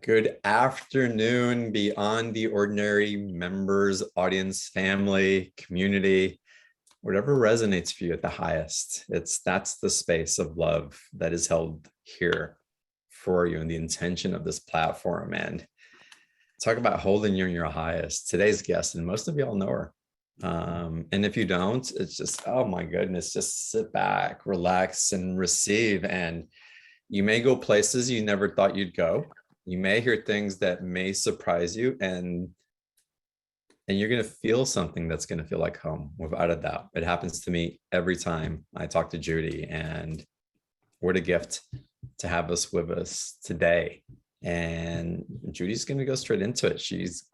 Good afternoon, Beyond the Ordinary members, audience, family, community, whatever resonates for you at the highest. That's the space of love that is held here for you and the intention of this platform. And talk about holding you in your highest. Today's guest, and most of y'all know her. And if you don't, it's just, oh my goodness, just sit back, relax, and receive. And you may go places you never thought you'd go. You may hear things that may surprise you, and you're going to feel something that's going to feel like home, without a doubt. It happens to me every time I talk to Judy, and what a gift to have us with us today. And Judy's going to go straight into it. She's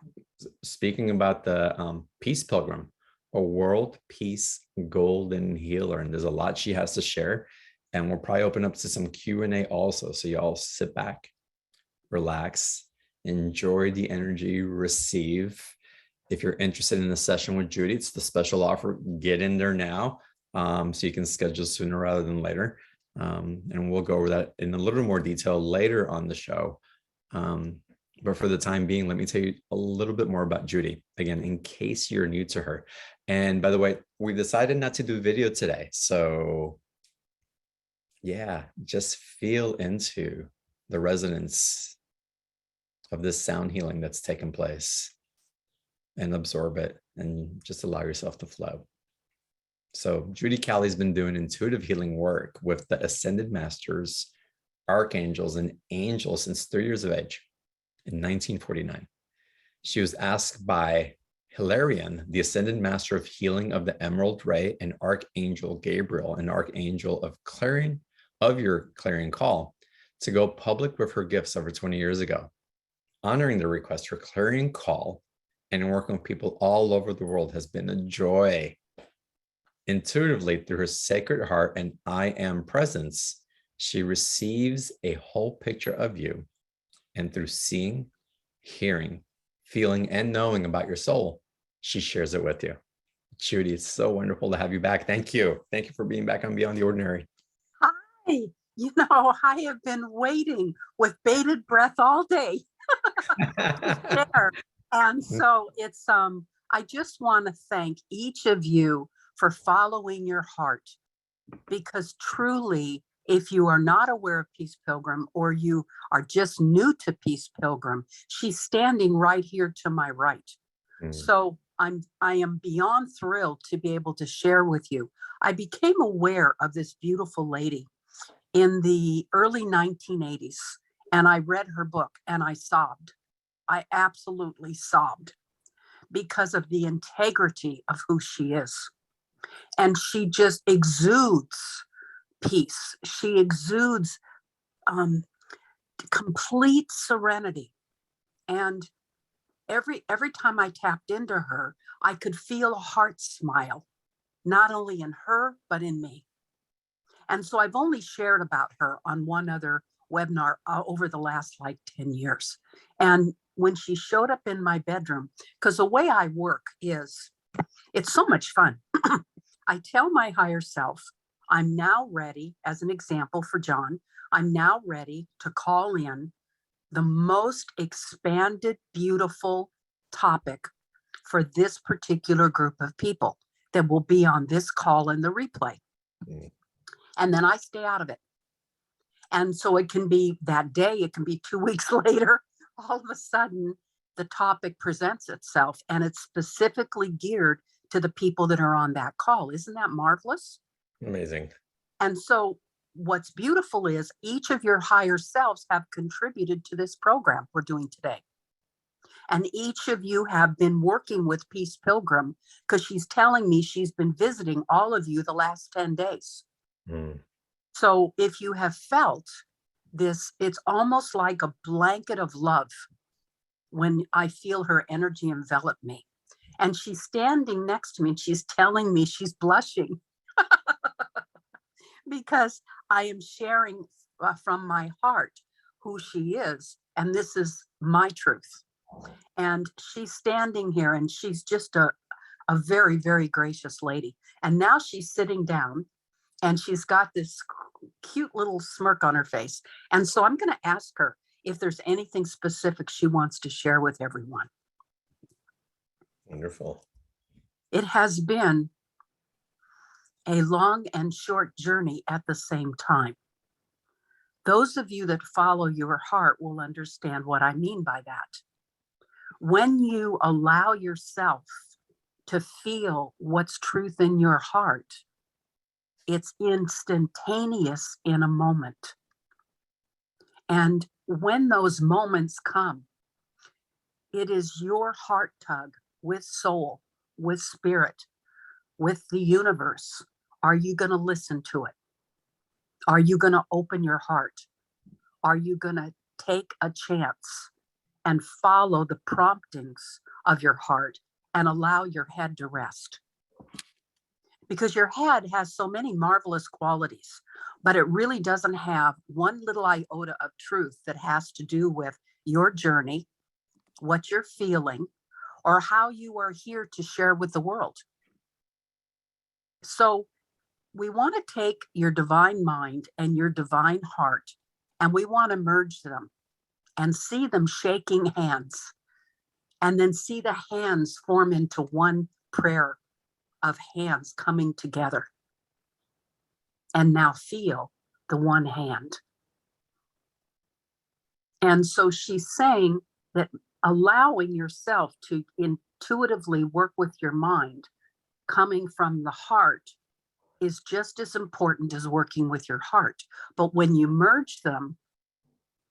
speaking about the Peace Pilgrim, a world peace golden healer. And there's a lot she has to share. And we'll probably open up to some Q&A also. So y'all sit back, relax, enjoy the energy, receive. If you're interested in a session with Judy, it's the special offer. Get in there now, so you can schedule sooner rather than later. And we'll go over that in a little more detail later on the show. But for the time being, let me tell you a little bit more about Judy, again, in case you're new to her. And by the way, we decided not to do video today. So yeah, just feel into the resonance of this sound healing that's taken place and absorb it and just allow yourself to flow. So Judy Cali's been doing intuitive healing work with the Ascended Masters, Archangels, and Angels since 3 years of age in 1949. She was asked by Hilarion, the Ascended Master of Healing of the Emerald Ray, and Archangel Gabriel, an Archangel of your clarion call, to go public with her gifts over 20 years ago. Honoring the request, her clarion call and working with people all over the world has been a joy. Intuitively, through her sacred heart and I am presence, she receives a whole picture of you. And through seeing, hearing, feeling, and knowing about your soul, she shares it with you. Judy, it's so wonderful to have you back. Thank you. Thank you for being back on Beyond the Ordinary. Hi. You know, I have been waiting with bated breath all day. And so it's I just want to thank each of you for following your heart, because truly, if you are not aware of Peace Pilgrim, or you are just new to Peace Pilgrim, she's standing right here to my right. So I am beyond thrilled to be able to share with you. I became aware of this beautiful lady in the early 1980s, and I read her book and I sobbed. I absolutely sobbed because of the integrity of who she is. And she just exudes peace. She exudes complete serenity. And every time I tapped into her, I could feel a heart smile, not only in her, but in me. And so I've only shared about her on one other webinar over the last like 10 years. And when she showed up in my bedroom, because the way I work is, it's so much fun. I tell my higher self, I'm now ready, as an example for John, I'm now ready to call in the most expanded, beautiful topic for this particular group of people that will be on this call in the replay. And then I stay out of it. And so it can be that day, it can be 2 weeks later, all of a sudden the topic presents itself, and it's specifically geared to the people that are on that call. Isn't that marvelous? Amazing. And so what's beautiful is each of your higher selves have contributed to this program we're doing today. And each of you have been working with Peace Pilgrim, because she's telling me she's been visiting all of you the last 10 days. So if you have felt this, it's almost like a blanket of love when I feel her energy envelop me. And she's standing next to me and she's telling me she's blushing because I am sharing from my heart who she is. And this is my truth. And she's standing here and she's just a very, very gracious lady. And now she's sitting down and she's got this cute little smirk on her face. And so I'm going to ask her if there's anything specific she wants to share with everyone. Wonderful. It has been a long and short journey at the same time. Those of you that follow your heart will understand what I mean by that. When you allow yourself to feel what's truth in your heart, it's instantaneous in a moment. And when those moments come, it is your heart tug with soul, with spirit, with the universe. Are you going to listen to it? Are you going to open your heart? Are you going to take a chance and follow the promptings of your heart and allow your head to rest? Because your head has so many marvelous qualities, but it really doesn't have one little iota of truth that has to do with your journey, what you're feeling, or how you are here to share with the world. So we want to take your divine mind and your divine heart, and we want to merge them and see them shaking hands, and then see the hands form into one prayer of hands coming together. And now feel the one hand. And so she's saying that allowing yourself to intuitively work with your mind coming from the heart is just as important as working with your heart. But when you merge them,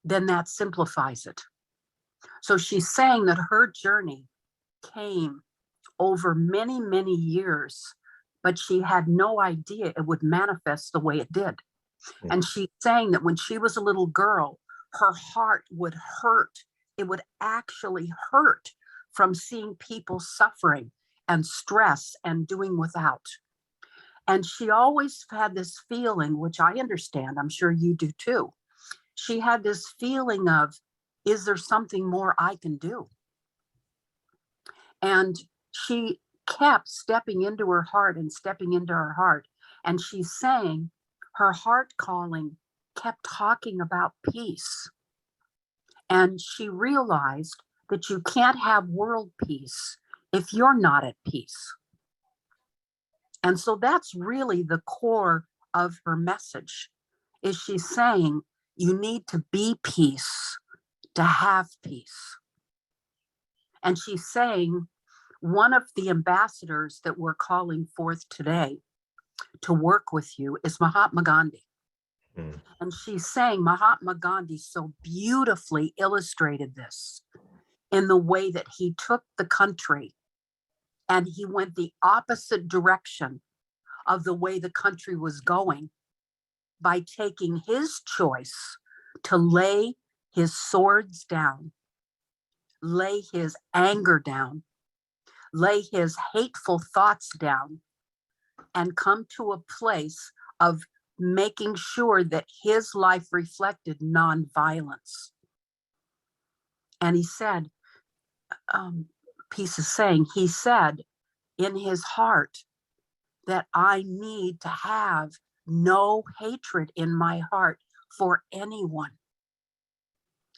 then that simplifies it. So she's saying that her journey came over many, many years, but she had no idea it would manifest the way it did. And she's saying that when she was a little girl, her heart would hurt. It would actually hurt from seeing people suffering and stress and doing without. And she always had this feeling, which I understand, I'm sure you do too. She had this feeling of, is there something more I can do? And she kept stepping into her heart and stepping into her heart. And she's saying her heart calling kept talking about peace. And she realized that you can't have world peace if you're not at peace. And so that's really the core of her message, is she's saying you need to be peace to have peace. And she's saying one of the ambassadors that we're calling forth today to work with you is Mahatma Gandhi. And she's saying Mahatma Gandhi so beautifully illustrated this in the way that he took the country and he went the opposite direction of the way the country was going by taking his choice to lay his swords down, lay his anger down, lay his hateful thoughts down, and come to a place of making sure that his life reflected nonviolence. And he said, Peace is saying, he said in his heart that I need to have no hatred in my heart for anyone.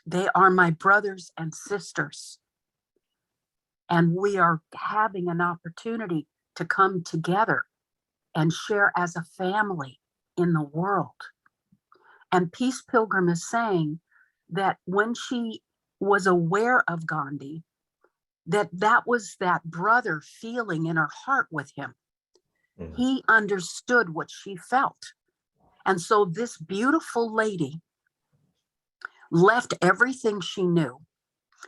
They are my brothers and sisters. And we are having an opportunity to come together and share as a family in the world. And Peace Pilgrim is saying that when she was aware of Gandhi, that was that brother feeling in her heart with him. He understood what she felt. And so this beautiful lady left everything she knew.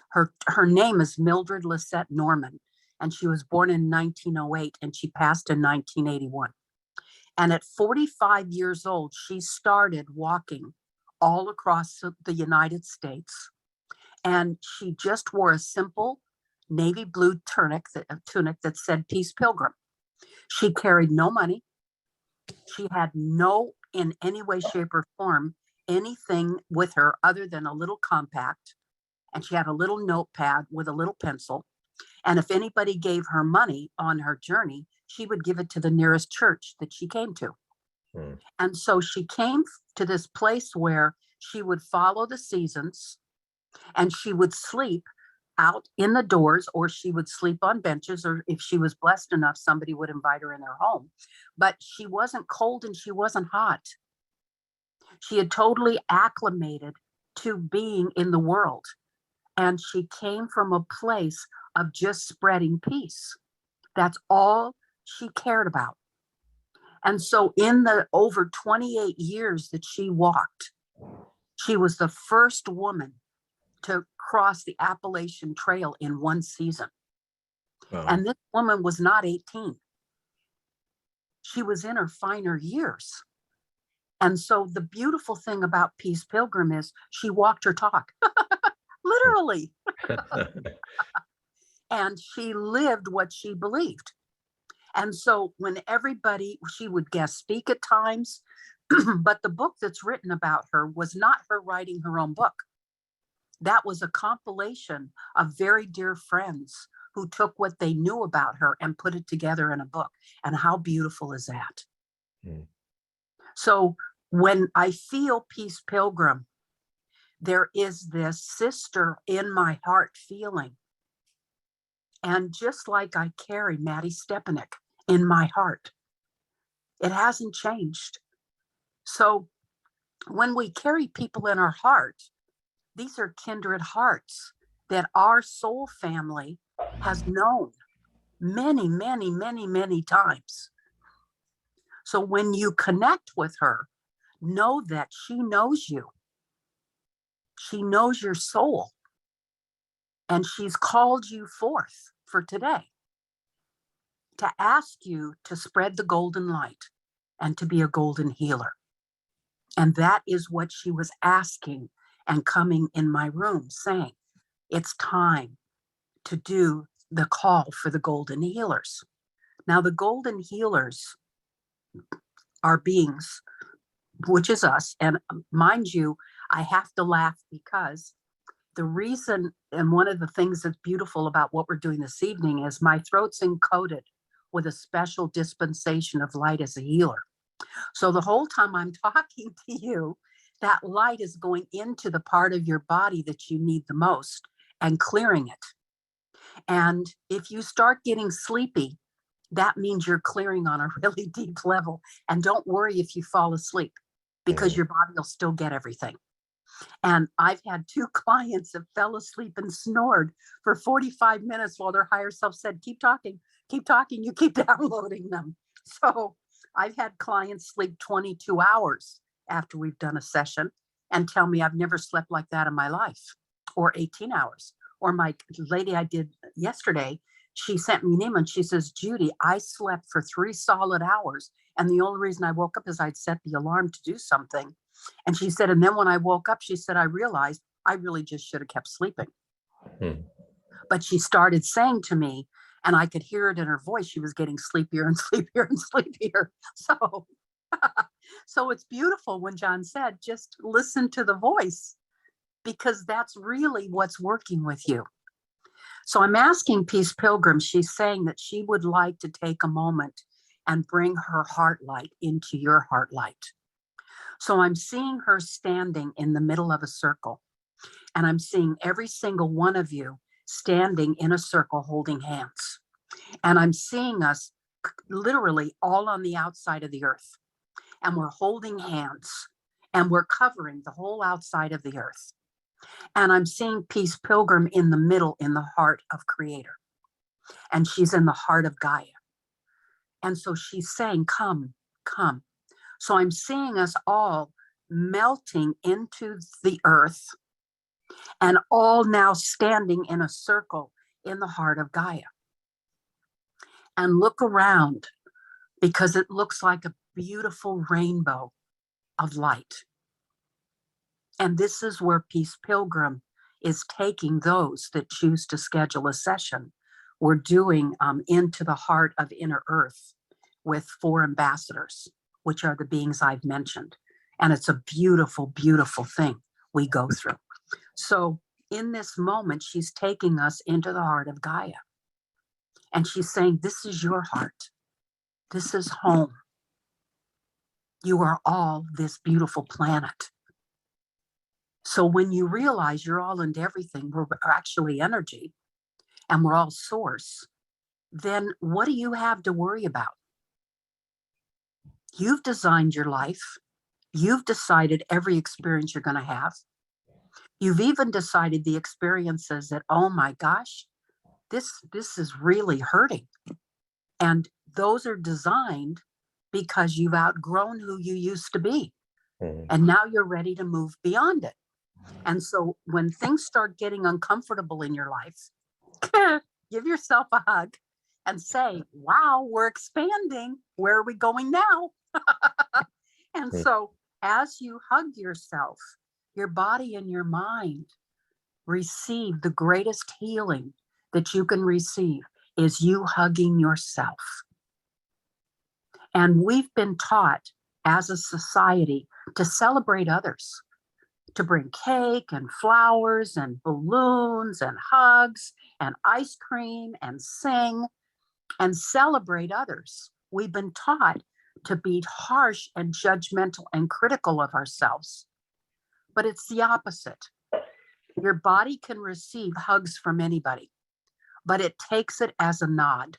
Her name is Mildred Lissette Norman, and she was born in 1908 and she passed in 1981. And at 45 years old, she started walking all across the United States. And she just wore a simple navy blue tunic that said Peace Pilgrim. She carried no money. She had no, in any way, shape, or form, anything with her other than a little compact. And she had a little notepad with a little pencil. And if anybody gave her money on her journey, she would give it to the nearest church that she came to. And so she came to this place where she would follow the seasons. And she would sleep out in the doors, or she would sleep on benches, or if she was blessed enough, somebody would invite her in their home. But she wasn't cold and she wasn't hot. She had totally acclimated to being in the world. And she came from a place of just spreading peace. That's all she cared about. And so in the over 28 years that she walked, she was the first woman to cross the Appalachian Trail in one season. Wow. And this woman was not 18. She was in her finer years. And so the beautiful thing about Peace Pilgrim is she walked her talk, literally. And she lived what she believed. And so when everybody, she would guest speak at times, but the book that's written about her was not her writing her own book. That was a compilation of very dear friends who took what they knew about her and put it together in a book. And how beautiful is that? Mm. So when I feel Peace Pilgrim, there is this sister in my heart feeling. And just like I carry Maddie Stepanek in my heart, it hasn't changed. So when we carry people in our heart, these are kindred hearts that our soul family has known many, many, many, many times. So when you connect with her, know that she knows you. She knows your soul. And she's called you forth for today to ask you to spread the golden light and to be a golden healer. And that is what she was asking and coming in my room saying, it's time to do the call for the golden healers. Now, the golden healers are beings, which is us. And mind you, I have to laugh because the reason, and one of the things that's beautiful about what we're doing this evening is my throat's encoded with a special dispensation of light as a healer. So the whole time I'm talking to you, that light is going into the part of your body that you need the most and clearing it. And if you start getting sleepy, that means you're clearing on a really deep level. And don't worry if you fall asleep, because your body will still get everything. And I've had 2 clients that fell asleep and snored for 45 minutes while their higher self said, keep talking, you keep downloading them. So I've had clients sleep 22 hours after we've done a session and tell me I've never slept like that in my life, or 18 hours. Or my lady I did yesterday, she sent me an email and she says, Judy, I slept for 3 solid hours. And the only reason I woke up is I'd set the alarm to do something. And she said, and then when I woke up, she said, I realized I really just should have kept sleeping. But she started saying to me, and I could hear it in her voice, she was getting sleepier and sleepier and sleepier. So, so it's beautiful when John said, just listen to the voice, because that's really what's working with you. So I'm asking Peace Pilgrim, she's saying that she would like to take a moment and bring her heart light into your heart light. So I'm seeing her standing in the middle of a circle, and I'm seeing every single one of you standing in a circle holding hands. And I'm seeing us literally all on the outside of the earth, and we're holding hands and we're covering the whole outside of the earth. And I'm seeing Peace Pilgrim in the middle, in the heart of Creator, and she's in the heart of Gaia. And so she's saying, come, come. So I'm seeing us all melting into the earth and all now standing in a circle in the heart of Gaia. And look around, because it looks like a beautiful rainbow of light. And this is where Peace Pilgrim is taking those that choose to schedule a session. We're doing Into the Heart of Inner Earth with 4 ambassadors, which are the beings I've mentioned. And it's a beautiful, beautiful thing we go through. So in this moment, she's taking us into the heart of Gaia. And she's saying, this is your heart. This is home. You are all this beautiful planet. So when you realize you're all into everything, we're actually energy and we're all source, then what do you have to worry about? You've designed your life. You've decided every experience you're going to have. You've even decided the experiences that, oh my gosh, this is really hurting. And those are designed because you've outgrown who you used to be. And now you're ready to move beyond it. And so when things start getting uncomfortable in your life, give yourself a hug and say, wow, we're expanding. Where are we going now? And so as you hug yourself, your body and your mind receive the greatest healing that you can receive is you hugging yourself. And we've been taught as a society to celebrate others, to bring cake and flowers and balloons and hugs and ice cream and sing and celebrate others. We've been taught to be harsh and judgmental and critical of ourselves. But it's the opposite. Your body can receive hugs from anybody, but it takes it as a nod.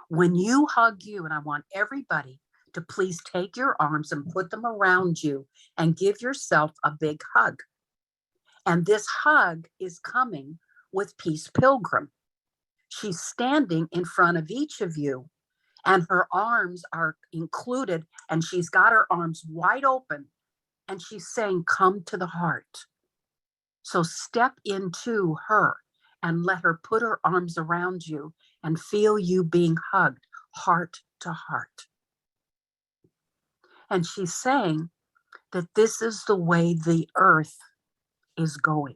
When you hug you, and I want everybody to please take your arms and put them around you and give yourself a big hug. And this hug is coming with Peace Pilgrim. She's standing in front of each of you, and her arms are included, and she's got her arms wide open, and she's saying, come to the heart. So step into her and let her put her arms around you and feel you being hugged heart to heart. And she's saying that this is the way the earth is going,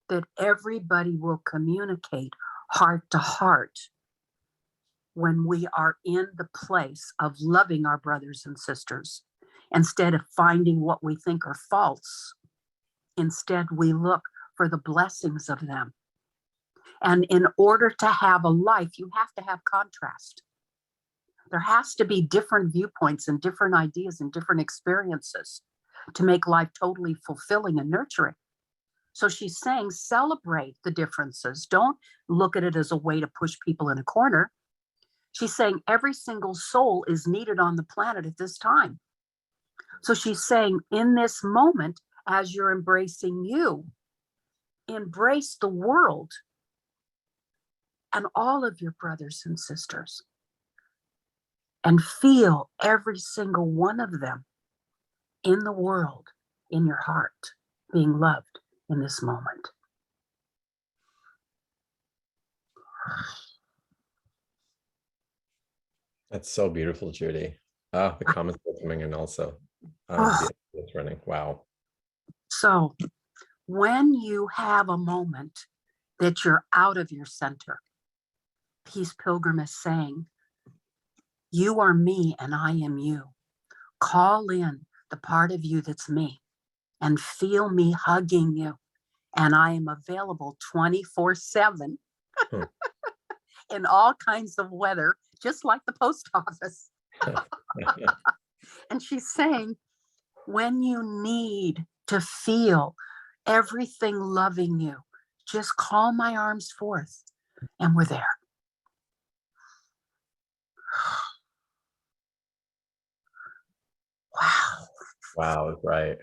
that everybody will communicate heart to heart when we are in the place of loving our brothers and sisters, instead of finding what we think are faults. Instead, we look for the blessings of them. And in order to have a life, you have to have contrast. There has to be different viewpoints and different ideas and different experiences to make life totally fulfilling and nurturing. So she's saying, celebrate the differences. Don't look at it as a way to push people in a corner. She's saying every single soul is needed on the planet at this time. So she's saying in this moment, as you're embracing you, embrace the world and all of your brothers and sisters, and feel every single one of them in the world, in your heart, being loved in this moment. That's so beautiful, Judy. The comments are coming in also. It's running. Wow. So when you have a moment that you're out of your center, Peace Pilgrim is saying, you are me and I am you. Call in the part of you that's me and feel me hugging you. And I am available 24/7 in all kinds of weather, just like the post office. And she's saying, when you need to feel everything loving you, just call my arms forth and we're there. Wow. Wow, right.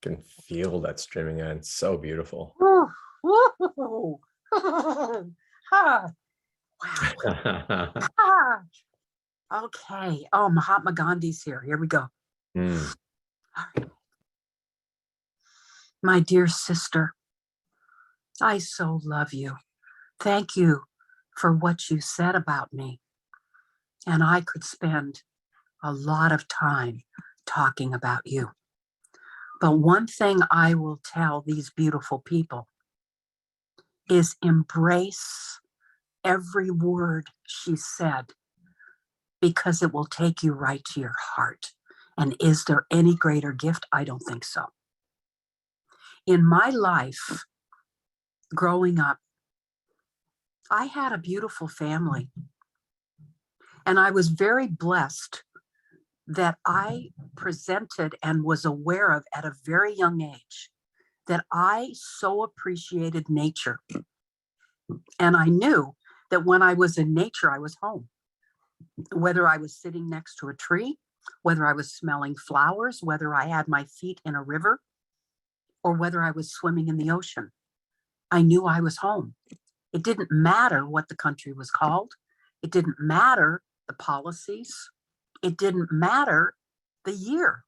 Can feel that streaming in. It's so beautiful. Woo. Wow. Okay. Oh, Mahatma Gandhi's here. Here we go. All right. My dear sister, I so love you. Thank you for what you said about me. And I could spend a lot of time talking about you. But one thing I will tell these beautiful people is embrace every word she said, because it will take you right to your heart. And is there any greater gift? I don't think so. In my life, growing up, I had a beautiful family. And I was very blessed that I presented and was aware of at a very young age that I so appreciated nature. And I knew that when I was in nature, I was home. Whether I was sitting next to a tree, whether I was smelling flowers, whether I had my feet in a river, or whether I was swimming in the ocean, I knew I was home. It didn't matter what the country was called. It didn't matter the policies. It didn't matter the year.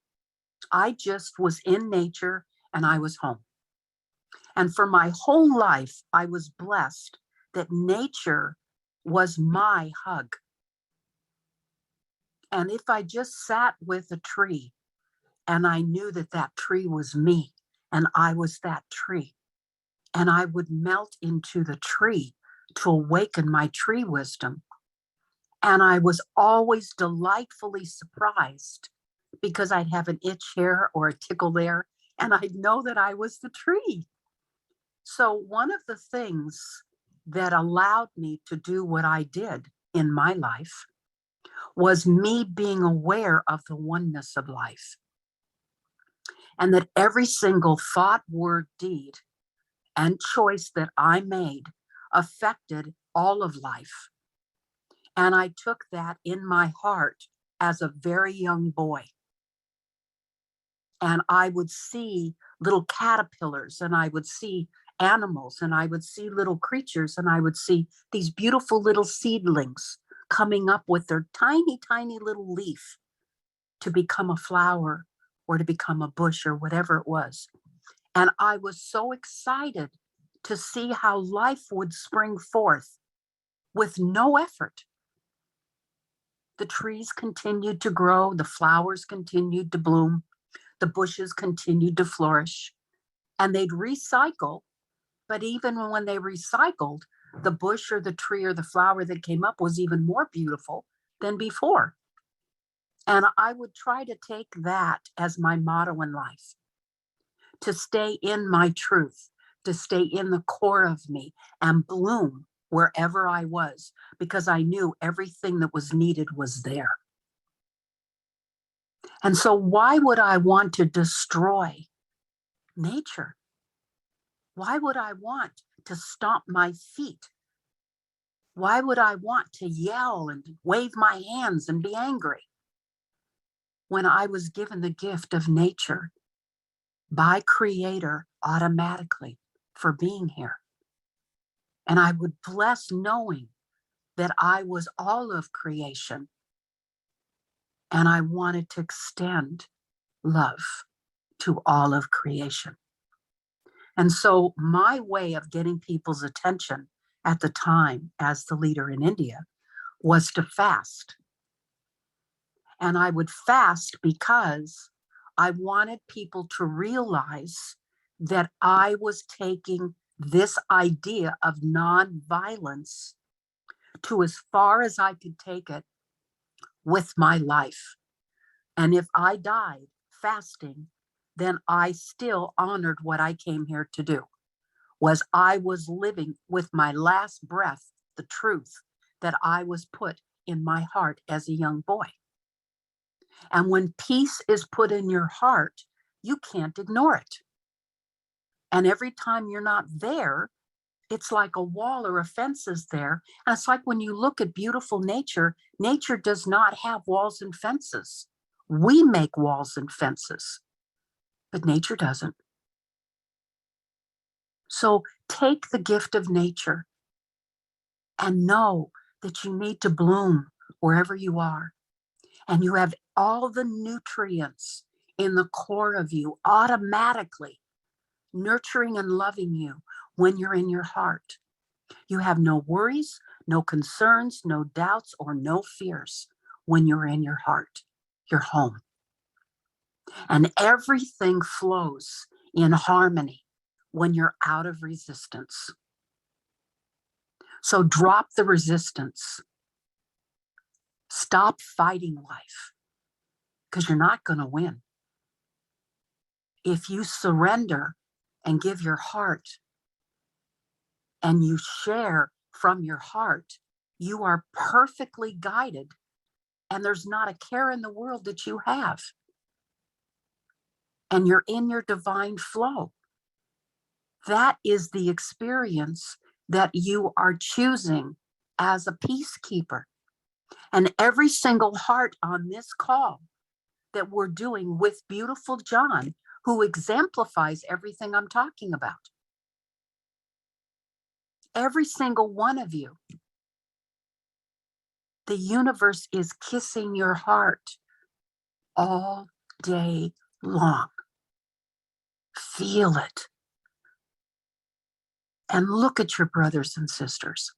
I just was in nature and I was home. And for my whole life, I was blessed that nature was my hug. And if I just sat with a tree and I knew that that tree was me and I was that tree, and I would melt into the tree to awaken my tree wisdom. And I was always delightfully surprised because I'd have an itch here or a tickle there, and I'd know that I was the tree. So one of the things that allowed me to do what I did in my life was me being aware of the oneness of life. And that every single thought, word, deed, and choice that I made affected all of life. And I took that in my heart as a very young boy. And I would see little caterpillars, and I would see animals, and I would see little creatures, and I would see these beautiful little seedlings coming up with their tiny, tiny little leaf to become a flower or to become a bush or whatever it was. And I was so excited to see how life would spring forth with no effort. The trees continued to grow, the flowers continued to bloom, the bushes continued to flourish, and they'd recycle. But even when they recycled, the bush or the tree or the flower that came up was even more beautiful than before. And I would try to take that as my motto in life, to stay in my truth, to stay in the core of me and bloom wherever I was, because I knew everything that was needed was there. And so why would I want to destroy nature? Why would I want to stomp my feet? Why would I want to yell and wave my hands and be angry when I was given the gift of nature by Creator automatically for being here? And I would bless knowing that I was all of creation, and I wanted to extend love to all of creation. And so my way of getting people's attention at the time as the leader in India was to fast. And I would fast because I wanted people to realize that I was taking this idea of nonviolence to as far as I could take it with my life. And if I died fasting, then I still honored what I came here to do. Was I was living with my last breath the truth that I was put in my heart as a young boy. And when peace is put in your heart, you can't ignore it. And every time you're not there, it's like a wall or a fence is there. And it's like when you look at beautiful nature, nature does not have walls and fences. We make walls and fences, but nature doesn't. So take the gift of nature and know that you need to bloom wherever you are. And you have all the nutrients in the core of you automatically nurturing and loving you when you're in your heart. You have no worries, no concerns, no doubts, or no fears when you're in your heart. You're home. And everything flows in harmony when you're out of resistance. So drop the resistance. Stop fighting life, because you're not going to win. If you surrender and give your heart and you share from your heart, you are perfectly guided, and there's not a care in the world that you have. And you're in your divine flow. That is the experience that you are choosing as a peacekeeper. And every single heart on this call that we're doing with beautiful John, who exemplifies everything I'm talking about. Every single one of you, the universe is kissing your heart all day long. Feel it. And look at your brothers and sisters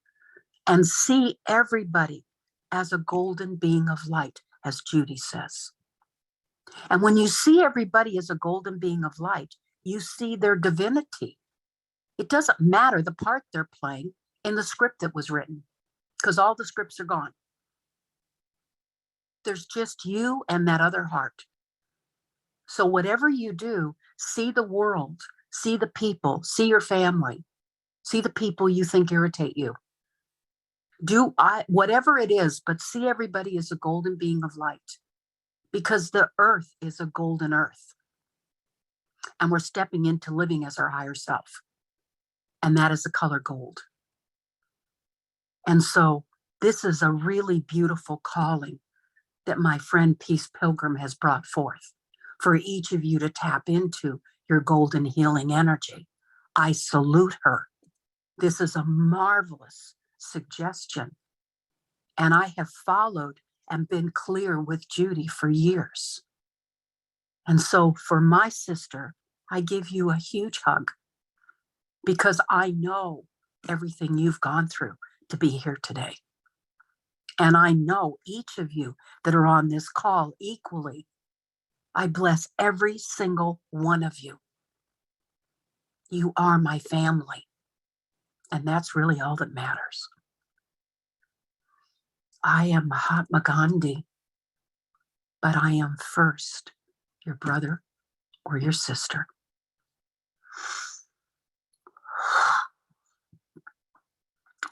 and see everybody as a golden being of light, as Judy says. And when you see everybody as a golden being of light, you see their divinity. It doesn't matter the part they're playing in the script that was written, because all the scripts are gone. There's just you and that other heart. So whatever you do, see the world, see the people, see your family, see the people you think irritate you. Whatever it is, but see everybody as a golden being of light, because the earth is a golden earth. And we're stepping into living as our higher self. And that is the color gold. And so this is a really beautiful calling that my friend Peace Pilgrim has brought forth for each of you to tap into your golden healing energy. I salute her. This is a marvelous suggestion. And I have followed and been clear with Judy for years. And so for my sister, I give you a huge hug, because I know everything you've gone through to be here today. And I know each of you that are on this call equally. I bless every single one of you. You are my family. And that's really all that matters. I am Mahatma Gandhi, but I am first your brother or your sister.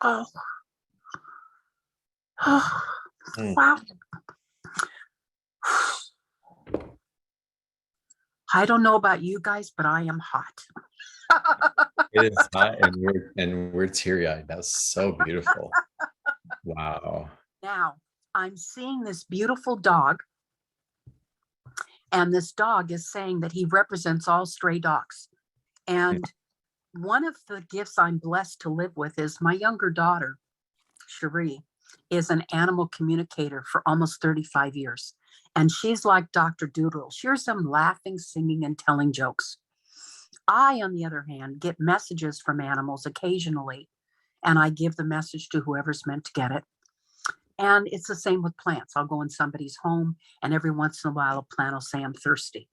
Oh, wow. I don't know about you guys, but I am hot. It is hot, and we're teary-eyed. That's so beautiful. Wow. Now, I'm seeing this beautiful dog, and this dog is saying that he represents all stray dogs. And one of the gifts I'm blessed to live with is my younger daughter, Cherie, is an animal communicator for almost 35 years. And she's like Dr. Doodle. She hears them laughing, singing, and telling jokes. I, on the other hand, get messages from animals occasionally, and I give the message to whoever's meant to get it. And it's the same with plants. I'll go in somebody's home, and every once in a while, a plant will say, I'm thirsty.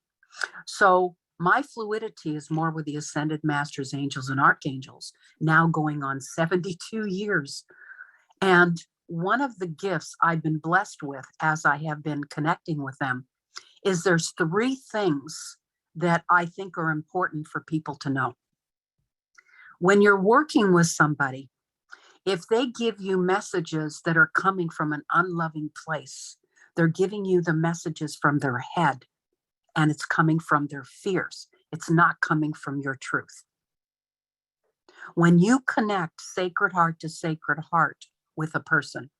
So my fluidity is more with the ascended masters, angels, and archangels, now going on 72 years. And one of the gifts I've been blessed with as I have been connecting with them is there's 3 things that I think are important for people to know. When you're working with somebody, if they give you messages that are coming from an unloving place, they're giving you the messages from their head, and it's coming from their fears. It's not coming from your truth. When you connect sacred heart to sacred heart with a person,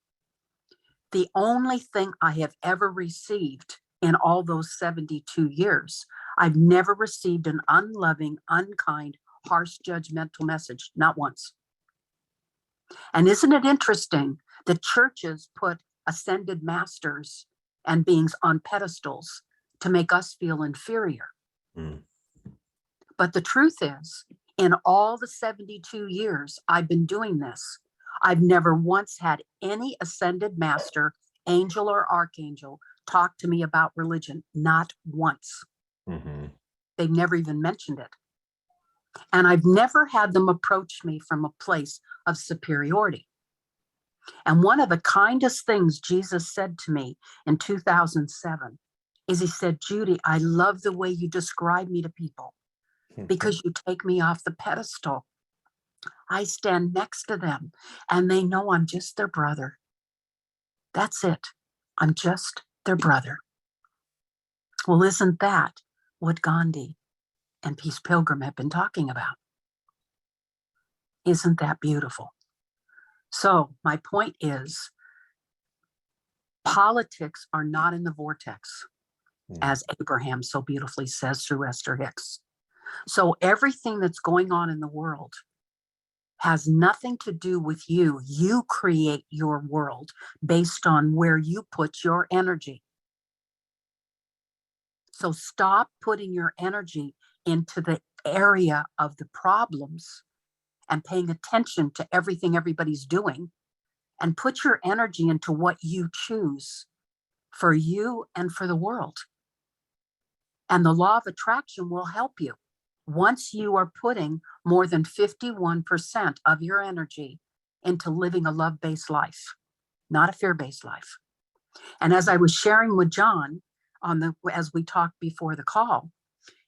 the only thing I have ever received in all those 72 years, I've never received an unloving, unkind, harsh, judgmental message, not once. And isn't it interesting that churches put ascended masters and beings on pedestals to make us feel inferior? But the truth is, in all the 72 years I've been doing this, I've never once had any ascended master, angel or archangel, talk to me about religion, not once. They've never even mentioned it. And I've never had them approach me from a place of superiority. And one of the kindest things Jesus said to me in 2007 is he said, Judy, I love the way you describe me to people, because you take me off the pedestal. I stand next to them and they know I'm just their brother. That's it. I'm just their brother. Well, isn't that what Gandhi and Peace Pilgrim have been talking about? Isn't that beautiful? So my point is, politics are not in the vortex, as Abraham so beautifully says through Esther Hicks. So everything that's going on in the world has nothing to do with you. You create your world based on where you put your energy. So stop putting your energy into the area of the problems and paying attention to everything everybody's doing, and put your energy into what you choose for you and for the world. And the law of attraction will help you. Once you are putting more than 51% of your energy into living a love-based life, not a fear-based life. And as I was sharing with John as we talked before the call,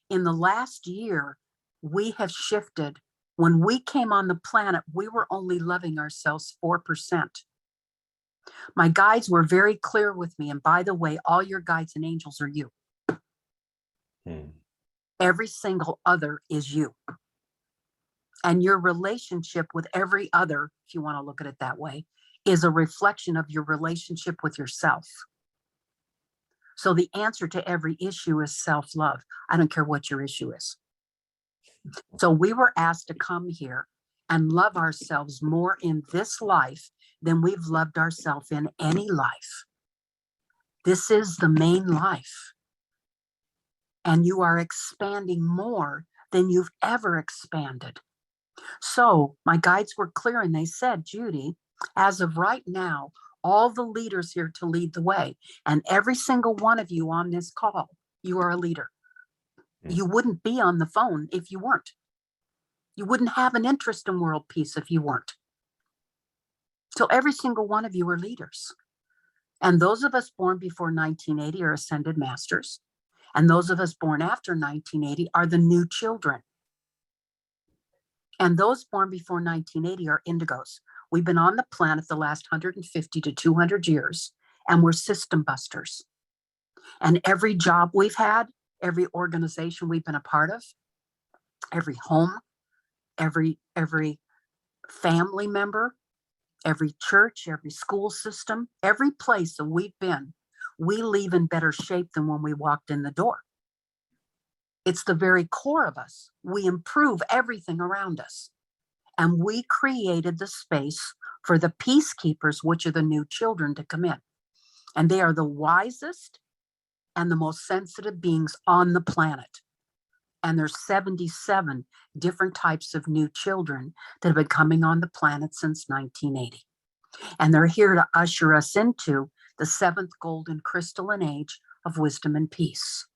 in the last year, we have shifted. When we came on the planet, we were only loving ourselves 4%. My guides were very clear with me. And by the way, all your guides and angels are you. Every single other is you. And your relationship with every other, if you want to look at it that way, is a reflection of your relationship with yourself. So the answer to every issue is self-love. I don't care what your issue is. So we were asked to come here and love ourselves more in this life than we've loved ourselves in any life. This is the main life. And you are expanding more than you've ever expanded. So my guides were clear and they said, Judy, as of right now, all the leaders here to lead the way, and every single one of you on this call, you are a leader. You wouldn't be on the phone if you weren't. You wouldn't have an interest in world peace if you weren't. So every single one of you are leaders. And those of us born before 1980 are ascended masters. And those of us born after 1980 are the new children. And those born before 1980 are indigos. We've been on the planet the last 150 to 200 years, and we're system busters. And every job we've had, every organization we've been a part of, every home, every family member, every church, every school system, every place that we've been, we leave in better shape than when we walked in the door. It's the very core of us. We improve everything around us. And we created the space for the peacekeepers, which are the new children, to come in. And they are the wisest and the most sensitive beings on the planet. And there's 77 different types of new children that have been coming on the planet since 1980. And they're here to usher us into the 7th golden crystalline age of wisdom and peace.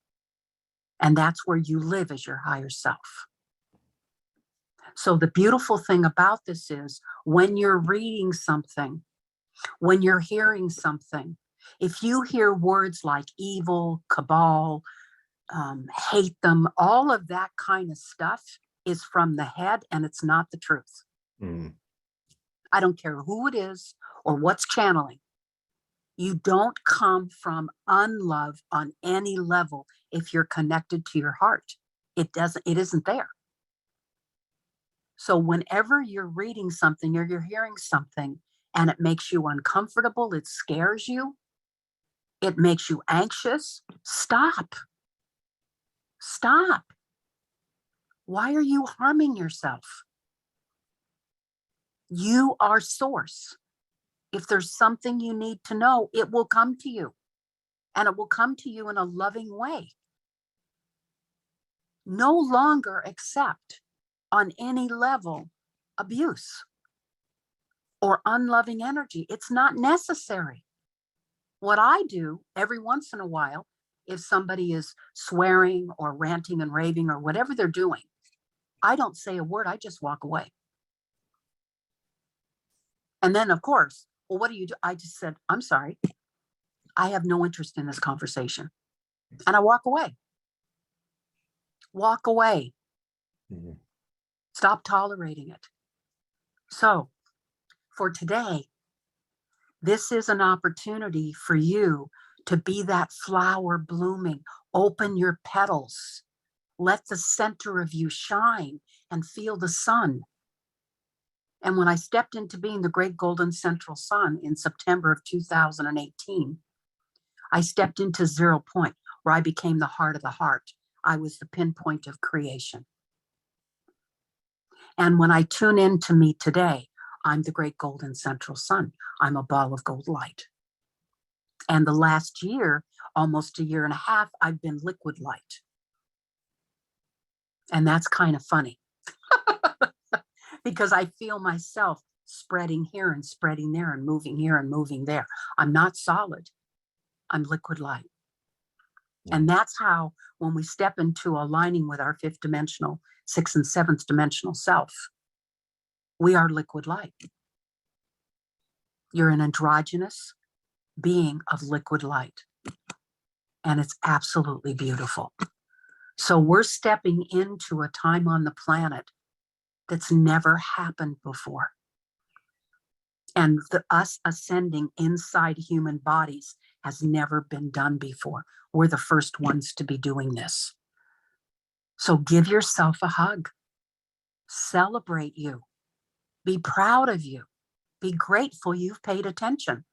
And that's where you live as your higher self. So the beautiful thing about this is when you're reading something, when you're hearing something, if you hear words like evil, cabal, hate them, all of that kind of stuff is from the head and it's not the truth. I don't care who it is or what's channeling. You don't come from unlove on any level if you're connected to your heart. It isn't there. So whenever you're reading something or you're hearing something and it makes you uncomfortable, it scares you, it makes you anxious, stop. Stop. Why are you harming yourself? You are source. If there's something you need to know, it will come to you. And it will come to you in a loving way. No longer accept on any level abuse or unloving energy. It's not necessary. What I do every once in a while, if somebody is swearing or ranting and raving or whatever they're doing, I don't say a word, I just walk away. And then, of course, well, what do you do? I just said, I'm sorry. I have no interest in this conversation. And I walk away. Walk away. Stop tolerating it. So for today, this is an opportunity for you to be that flower blooming. Open your petals. Let the center of you shine and feel the sun. And when I stepped into being the great golden central sun in September of 2018, I stepped into 0 point where I became the heart of the heart. I was the pinpoint of creation. And when I tune into me today, I'm the great golden central sun. I'm a ball of gold light. And the last year, almost a year and a half, I've been liquid light. And that's kind of funny because I feel myself spreading here and spreading there and moving here and moving there. I'm not solid. I'm liquid light. And that's how, when we step into aligning with our fifth dimensional, sixth and seventh dimensional self, we are liquid light. You're an androgynous being of liquid light. And it's absolutely beautiful. So we're stepping into a time on the planet that's never happened before. And us ascending inside human bodies has never been done before. We're the first ones to be doing this. So give yourself a hug. Celebrate you. Be proud of you. Be grateful you've paid attention.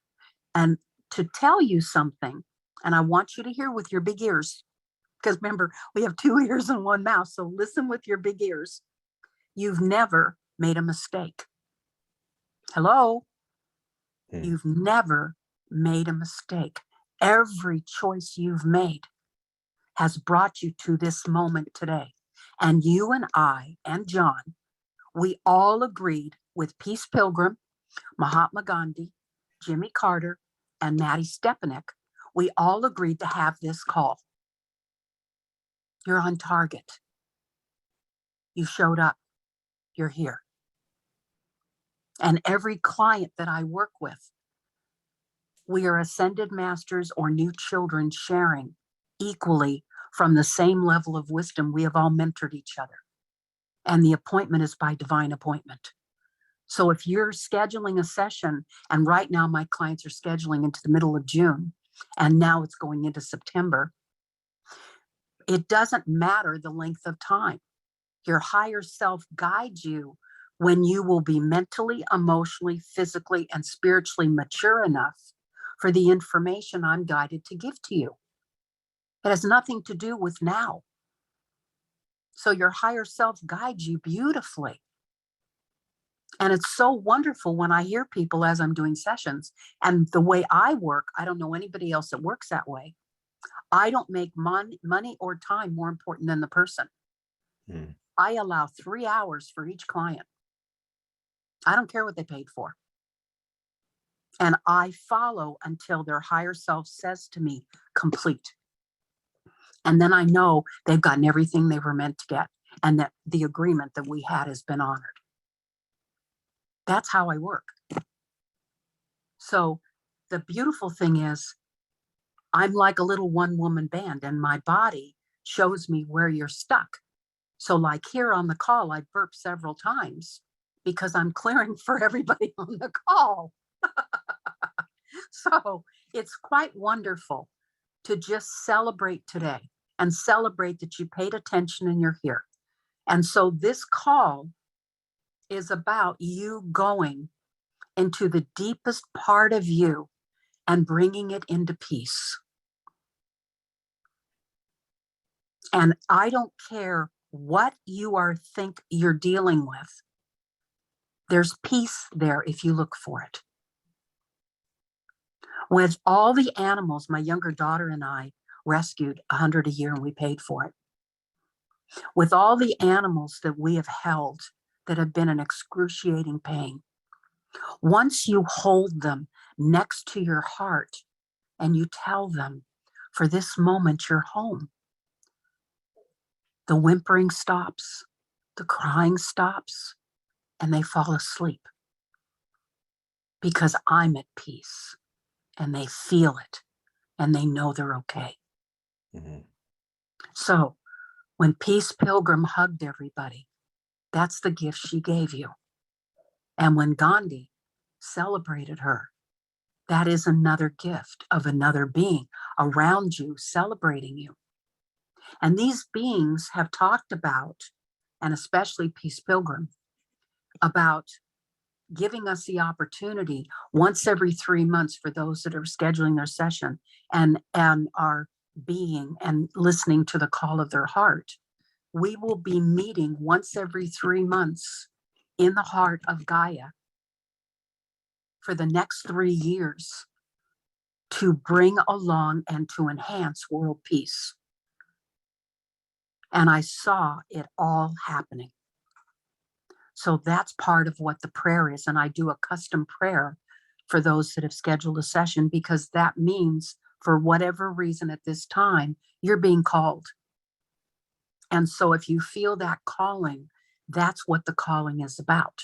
And to tell you something, and I want you to hear with your big ears, because remember, we have 2 ears and 1 mouth, so listen with your big ears. You've never made a mistake. Hello? You've never made a mistake. Every choice you've made has brought you to this moment today. And you and I and John, we all agreed with Peace Pilgrim, Mahatma Gandhi, Jimmy Carter, and Maddie Stepanek. We all agreed to have this call. You're on target. You showed up. You're here. And every client that I work with, we are ascended masters or new children sharing equally from the same level of wisdom. We have all mentored each other. And the appointment is by divine appointment. So if you're scheduling a session, and right now my clients are scheduling into the middle of June, and now it's going into September, it doesn't matter the length of time. Your higher self guides you when you will be mentally, emotionally, physically, and spiritually mature enough for the information I'm guided to give to you. It has nothing to do with now. So your higher self guides you beautifully. And it's so wonderful when I hear people as I'm doing sessions, and the way I work, I don't know anybody else that works that way. I don't make money or time more important than the person. I allow 3 hours for each client. I don't care what they paid for. And I follow until their higher self says to me, complete. And then I know they've gotten everything they were meant to get, and that the agreement that we had has been honored. That's how I work. So the beautiful thing is, I'm like a little one-woman band, and my body shows me where you're stuck. So like here on the call, I burp several times because I'm clearing for everybody on the call. So it's quite wonderful to just celebrate today and celebrate that you paid attention and you're here. And so this call is about you going into the deepest part of you and bringing it into peace. And I don't care what you think you're dealing with. There's peace there if you look for it. With all the animals, my younger daughter and I rescued 100 a year, and we paid for it. With all the animals that we have held that have been in excruciating pain, once you hold them next to your heart and you tell them, for this moment, you're home, the whimpering stops, the crying stops, and they fall asleep because I'm at peace, and they feel it, and they know they're okay. So when Peace Pilgrim hugged everybody, that's the gift she gave you. And when Gandhi celebrated her, that is another gift of another being around you celebrating you. And these beings have talked about, and especially Peace Pilgrim, about giving us the opportunity once every 3 months for those that are scheduling their session and are being and listening to the call of their heart. We will be meeting once every 3 months in the heart of Gaia for the next 3 years to bring along and to enhance world peace. And I saw it all happening. So that's part of what the prayer is. And I do a custom prayer for those that have scheduled a session, because that means for whatever reason at this time, you're being called. And so if you feel that calling, that's what the calling is about,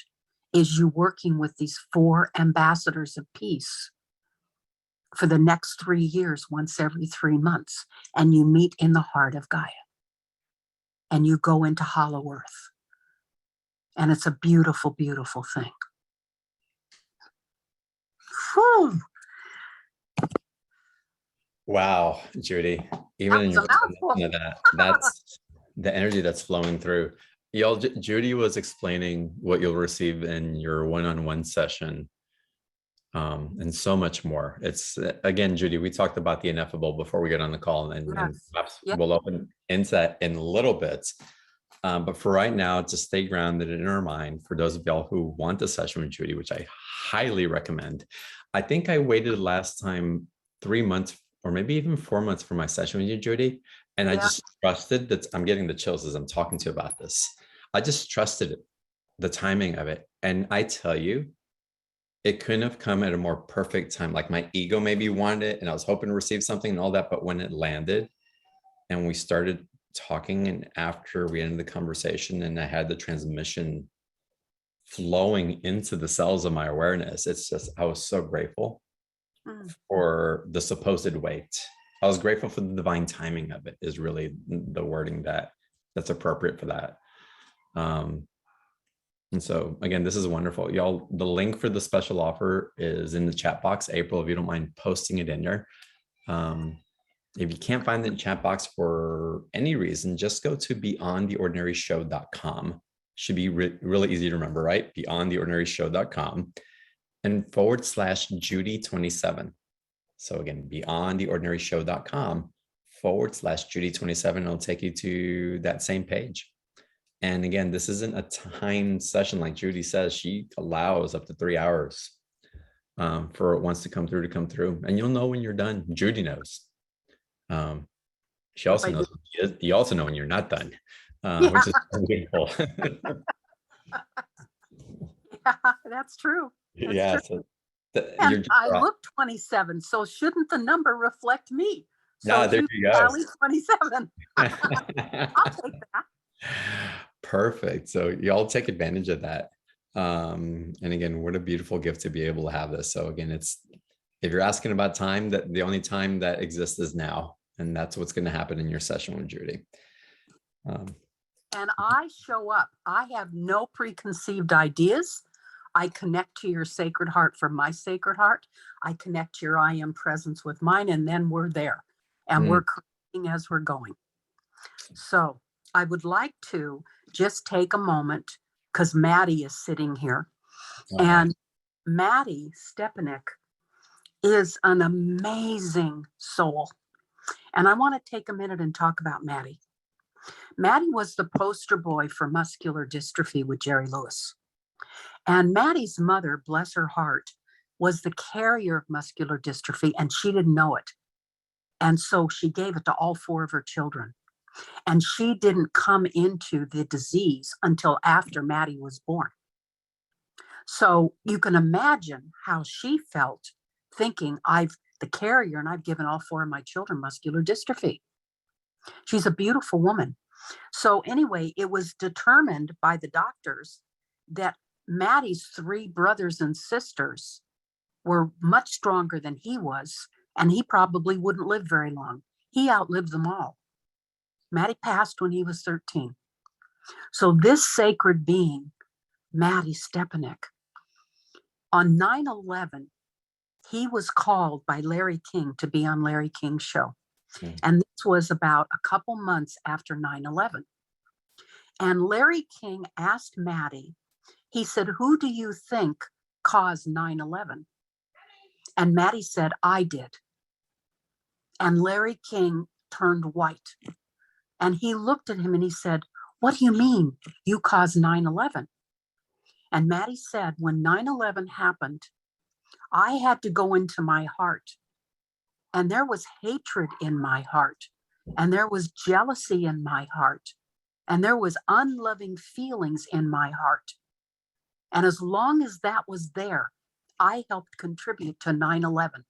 is you working with these 4 ambassadors of peace for the next 3 years, once every 3 months. And you meet in the heart of Gaia and you go into hollow earth. And it's a beautiful, beautiful thing. Whew. Wow, Judy, even in your explanation of that, that's the energy that's flowing through. Y'all, Judy was explaining what you'll receive in your one-on-one session, and so much more. It's, again, Judy, we talked about the ineffable before we get on the call, and perhaps we'll open into that in a little bit. But for right now, to stay grounded in our mind, for those of y'all who want a session with Judy, which I highly recommend. I think I waited last time 3 months or maybe even 4 months for my session with you, Judy. And I just trusted that. I'm getting the chills as I'm talking to you about this. I just trusted it, the timing of it. And I tell you, it couldn't have come at a more perfect time. Like my ego maybe wanted it and I was hoping to receive something and all that. But when it landed and we started talking, and after we ended the conversation and I had the transmission flowing into the cells of my awareness, it's just, I was so grateful for the supposed wait. I was grateful for the divine timing of it, is really the wording that's appropriate for that. And so again, this is wonderful. Y'all, the link for the special offer is in the chat box. April, if you don't mind posting it in there. If you can't find the chat box for any reason, just go to beyondtheordinaryshow.com. Should be really easy to remember, right? Beyondtheordinaryshow.com and /Judy27. So again, beyondtheordinaryshow.com /Judy27. It'll take you to that same page. And again, this isn't a timed session. Like Judy says, she allows up to 3 hours for it wants to come through. And you'll know when you're done. Judy knows. She also knows, you also know when you're not done, which is beautiful. Yeah, that's true. That's true. So and I look 27, so shouldn't the number reflect me? So there you go. Cali 27. I'll take that. Perfect. So y'all take advantage of that. And again, what a beautiful gift to be able to have this. So again, it's, if you're asking about time, that the only time that exists is now. And that's what's going to happen in your session with Judy. And I show up. I have no preconceived ideas. I connect to your sacred heart from my sacred heart. I connect your I am presence with mine, and then we're there. And we're creating as we're going. So I would like to just take a moment, because Maddie is sitting here. And Maddie Stepanek is an amazing soul. And I want to take a minute and talk about Maddie. Maddie was the poster boy for muscular dystrophy with Jerry Lewis. And Maddie's mother, bless her heart, was the carrier of muscular dystrophy, and she didn't know it. And so she gave it to all 4 of her children. And she didn't come into the disease until after Maddie was born. So you can imagine how she felt, thinking, I've the carrier and I've given all 4 of my children muscular dystrophy. She's a beautiful woman. So anyway, it was determined by the doctors that Maddie's 3 brothers and sisters were much stronger than he was, and he probably wouldn't live very long. He outlived them all. Maddie passed when he was 13. So this sacred being, Maddie Stepanek, on 9/11, he was called by Larry King to be on Larry King's show. And this was about a couple months after 9/11. And Larry King asked Maddie He said, who do you think caused 9/11? And Maddie said, I did. And Larry King turned white. And he looked at him and he said, what do you mean you caused 9/11? And Maddie said, when 9/11 happened, I had to go into my heart. And there was hatred in my heart. And there was jealousy in my heart. And there was unloving feelings in my heart. And as long as that was there, I helped contribute to 9/11.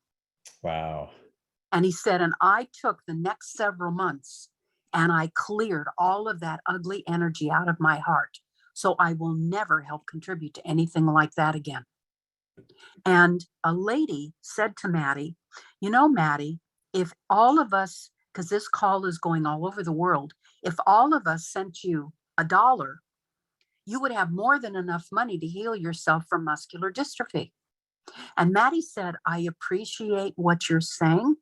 Wow. And he said, and I took the next several months and I cleared all of that ugly energy out of my heart. So I will never help contribute to anything like that again. And a lady said to Maddie, you know, Maddie, if all of us, because this call is going all over the world, if all of us sent you $1, you would have more than enough money to heal yourself from muscular dystrophy. And Maddie said, I appreciate what you're saying,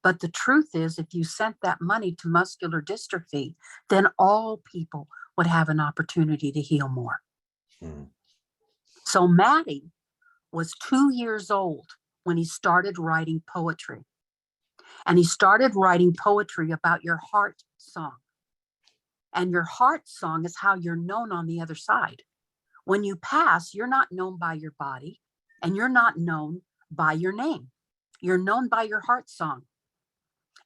but the truth is, if you sent that money to muscular dystrophy, then all people would have an opportunity to heal more. Mm. So Maddie was 2 years old when he started writing poetry. And he started writing poetry about your heart song. And your heart song is how you're known on the other side. When you pass, you're not known by your body and you're not known by your name. You're known by your heart song.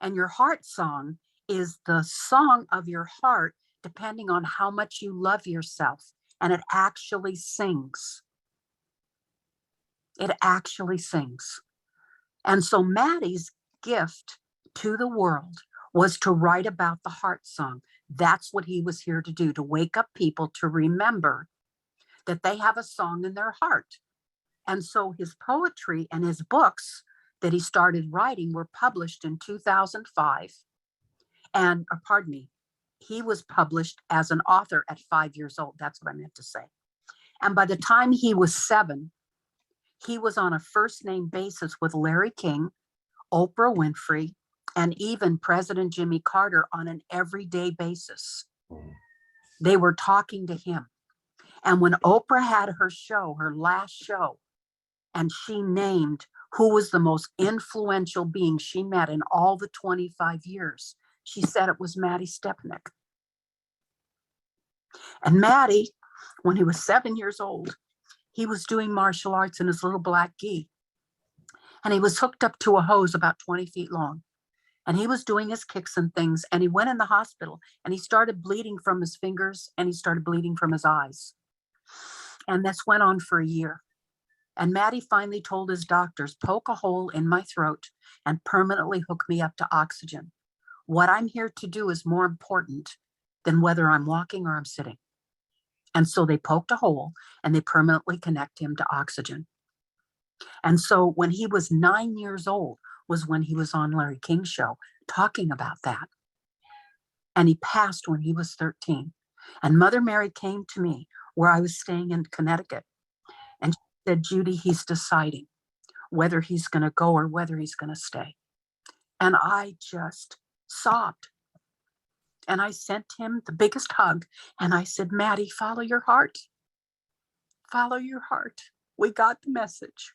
And your heart song is the song of your heart, depending on how much you love yourself. And it actually sings. It actually sings. And so Maddie's gift to the world was to write about the heart song. That's what he was here to do, to wake up people to remember that they have a song in their heart. And so his poetry and his books that he started writing were published in 2005. And, pardon me, he was published as an author at 5 years old. That's what I meant to say. And by the time he was 7, he was on a first name basis with Larry King, Oprah Winfrey, and even President Jimmy Carter on an everyday basis. They were talking to him. And when Oprah had her show, her last show, and she named who was the most influential being she met in all the 25 years, she said it was Maddie Stepanek. And Maddie, when he was 7 years old, he was doing martial arts in his little black gi. And he was hooked up to a hose about 20 feet long. And he was doing his kicks and things. And he went in the hospital and he started bleeding from his fingers and he started bleeding from his eyes. And this went on for a year. And Maddie finally told his doctors, poke a hole in my throat and permanently hook me up to oxygen. What I'm here to do is more important than whether I'm walking or I'm sitting. And so they poked a hole and they permanently connect him to oxygen. And so when he was 9 years old was when he was on Larry King's show talking about that. And he passed when he was 13. And Mother Mary came to me where I was staying in Connecticut. And she said, Judy, he's deciding whether he's going to go or whether he's going to stay. And I just sobbed. And I sent him the biggest hug. And I said, Maddie, follow your heart. Follow your heart. We got the message.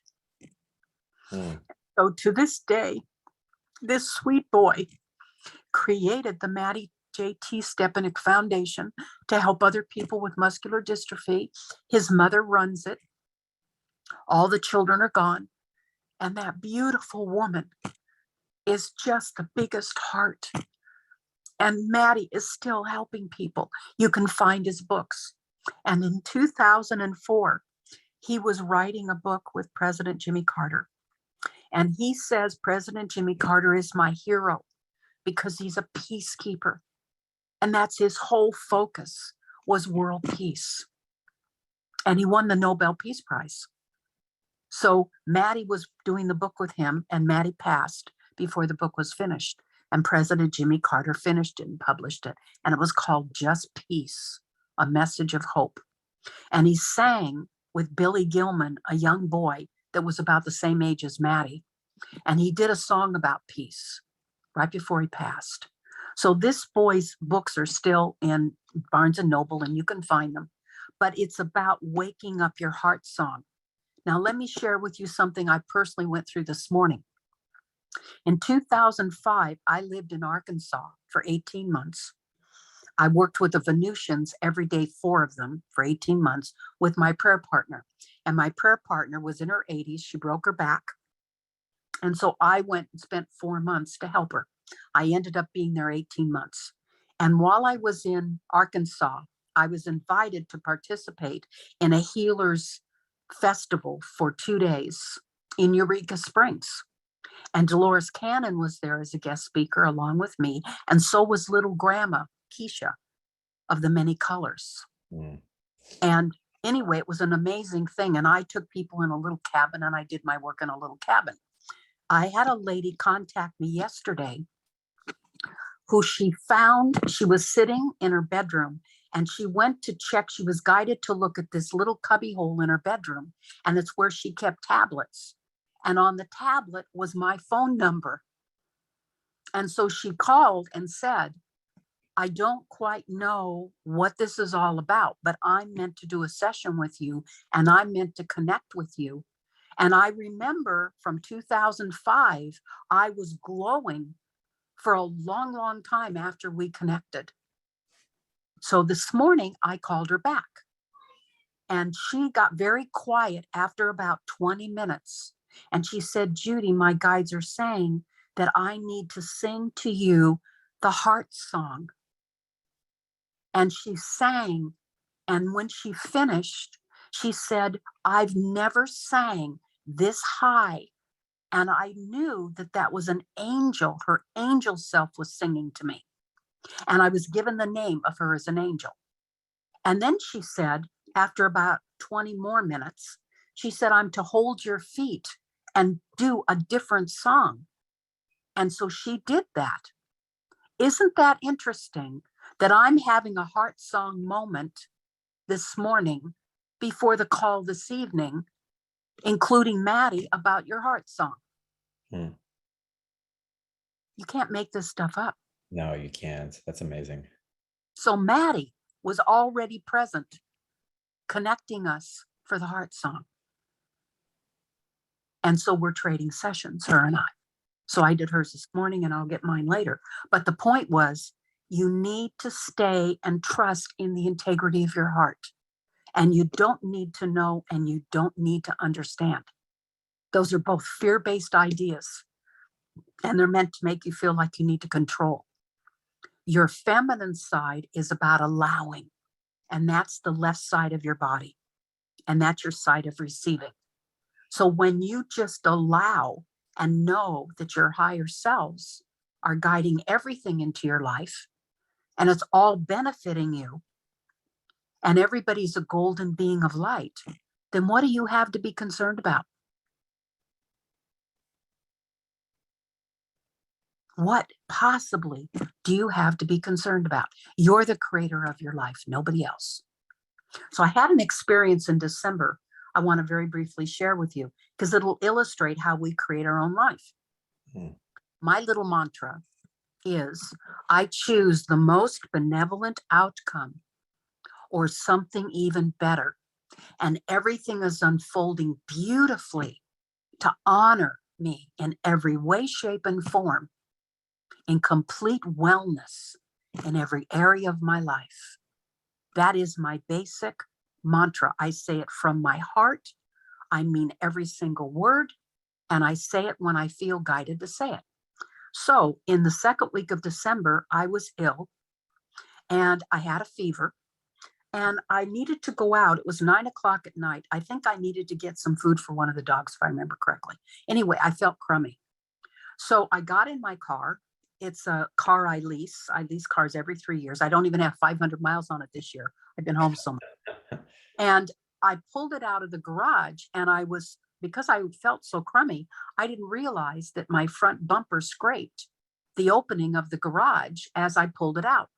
So to this day, this sweet boy created the Maddie J.T. Stepanek Foundation to help other people with muscular dystrophy. His mother runs it. All the children are gone. And that beautiful woman is just the biggest heart. And Maddie is still helping people. You can find his books. And in 2004, he was writing a book with President Jimmy Carter. And he says, President Jimmy Carter is my hero because he's a peacekeeper. And that's his whole focus was world peace. And he won the Nobel Peace Prize. So Maddie was doing the book with him and Maddie passed before the book was finished. And President Jimmy Carter finished it and published it. And it was called Just Peace, a Message of Hope. And he sang with Billy Gilman, a young boy that was about the same age as Maddie. And he did a song about peace right before he passed. So this boy's books are still in Barnes and Noble and you can find them. but it's about waking up your heart song. Now, let me share with you something I personally went through this morning. In 2005, I lived in Arkansas for 18 months. I worked with the Venusians every day, 4 of them for 18 months with my prayer partner. And my prayer partner was in her 80s. She broke her back. And so I went and spent 4 months to help her. I ended up being there 18 months. And while I was in Arkansas, I was invited to participate in a healers festival for 2 days in Eureka Springs. And Dolores Cannon was there as a guest speaker along with me. And so was little grandma Keisha of the Many Colors. Mm. And anyway, it was an amazing thing. And I took people in a little cabin and I did my work in a little cabin. I had a lady contact me yesterday who she was sitting in her bedroom and she went to check. She was guided to look at this little cubby hole in her bedroom. And it's where she kept tablets. And on the tablet was my phone number. And so she called and said, I don't quite know what this is all about, but I'm meant to do a session with you and I'm meant to connect with you. And I remember from 2005, I was glowing for a long, long time after we connected. So this morning I called her back and she got very quiet after about 20 minutes. And she said, Judy, my guides are saying that I need to sing to you the heart song. And she sang. And when she finished, she said, I've never sang this high. And I knew that that was an angel. Her angel self was singing to me. And I was given the name of her as an angel. And then she said, after about 20 more minutes, she said, I'm to hold your feet and do a different song. And so she did that. Isn't that interesting that I'm having a heart song moment this morning before the call this evening, including Maddie, about your heart song? Hmm. You can't make this stuff up. No, you can't. That's amazing. So Maddie was already present, connecting us for the heart song. And so we're trading sessions, her and I. So I did hers this morning and I'll get mine later. But the point was, you need to stay and trust in the integrity of your heart. And you don't need to know and you don't need to understand. Those are both fear-based ideas. And they're meant to make you feel like you need to control. Your feminine side is about allowing. And that's the left side of your body. And that's your side of receiving. So when you just allow and know that your higher selves are guiding everything into your life, and it's all benefiting you, and everybody's a golden being of light, then what do you have to be concerned about? What possibly do you have to be concerned about? You're the creator of your life, nobody else. So I had an experience in December I want to very briefly share with you because it'll illustrate how we create our own life. Hmm. My little mantra is, I choose the most benevolent outcome or something even better. And everything is unfolding beautifully to honor me in every way, shape, and form, in complete wellness in every area of my life. That is my basic mantra. I say it from my heart. I mean every single word. And I say it when I feel guided to say it. So in the second week of December, I was ill and I had a fever and I needed to go out. It was 9 o'clock at night. I think I needed to get some food for one of the dogs, if I remember correctly. Anyway, I felt crummy. So I got in my car. It's a car I lease. I lease cars every 3 years. I don't even have 500 miles on it this year. I've been home so much. And I pulled it out of the garage and because I felt so crummy, I didn't realize that my front bumper scraped the opening of the garage as I pulled it out.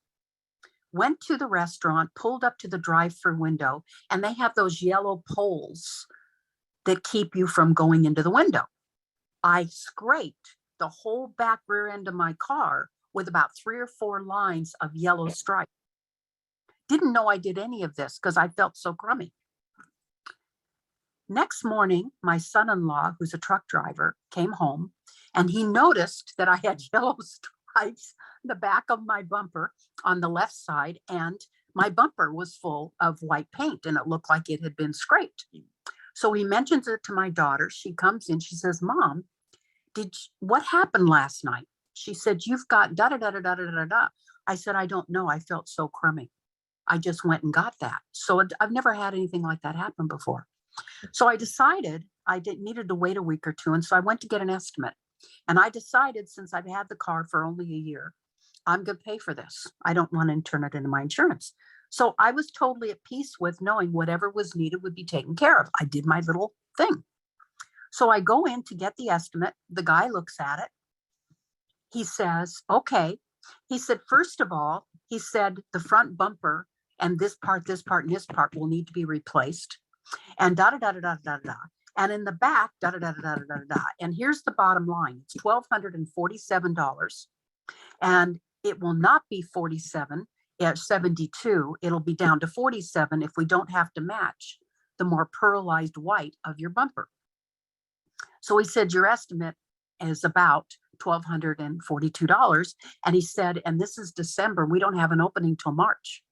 Went to the restaurant, pulled up to the drive-through window, and they have those yellow poles that keep you from going into the window. I scraped the whole back rear end of my car with about 3 or 4 lines of yellow stripe. Didn't know I did any of this because I felt so crummy. Next morning, my son-in-law, who's a truck driver, came home and he noticed that I had yellow stripes in the back of my bumper on the left side, and my bumper was full of white paint and it looked like it had been scraped. So he mentions it to my daughter. She comes in, she says, Mom, what happened last night? She said, you've got da da da da da da da da. I said, I don't know. I felt so crummy. I just went and got that. So I've never had anything like that happen before. So I decided needed to wait a week or two. And so I went to get an estimate. And I decided, since I've had the car for only a year, I'm going to pay for this. I don't want to turn it into my insurance. So I was totally at peace with knowing whatever was needed would be taken care of. I did my little thing. So I go in to get the estimate. The guy looks at it. He says, okay. He said, first of all, he said, the front bumper and this part, and this part will need to be replaced. And da da da da da da da. And in the back, da da da da da da da. And here's the bottom line: it's $1,247, and it will not be 47 at 72. It'll be down to 47 if we don't have to match the more pearlized white of your bumper. So he said, your estimate is about $1,242. And he said, and this is December, we don't have an opening till March.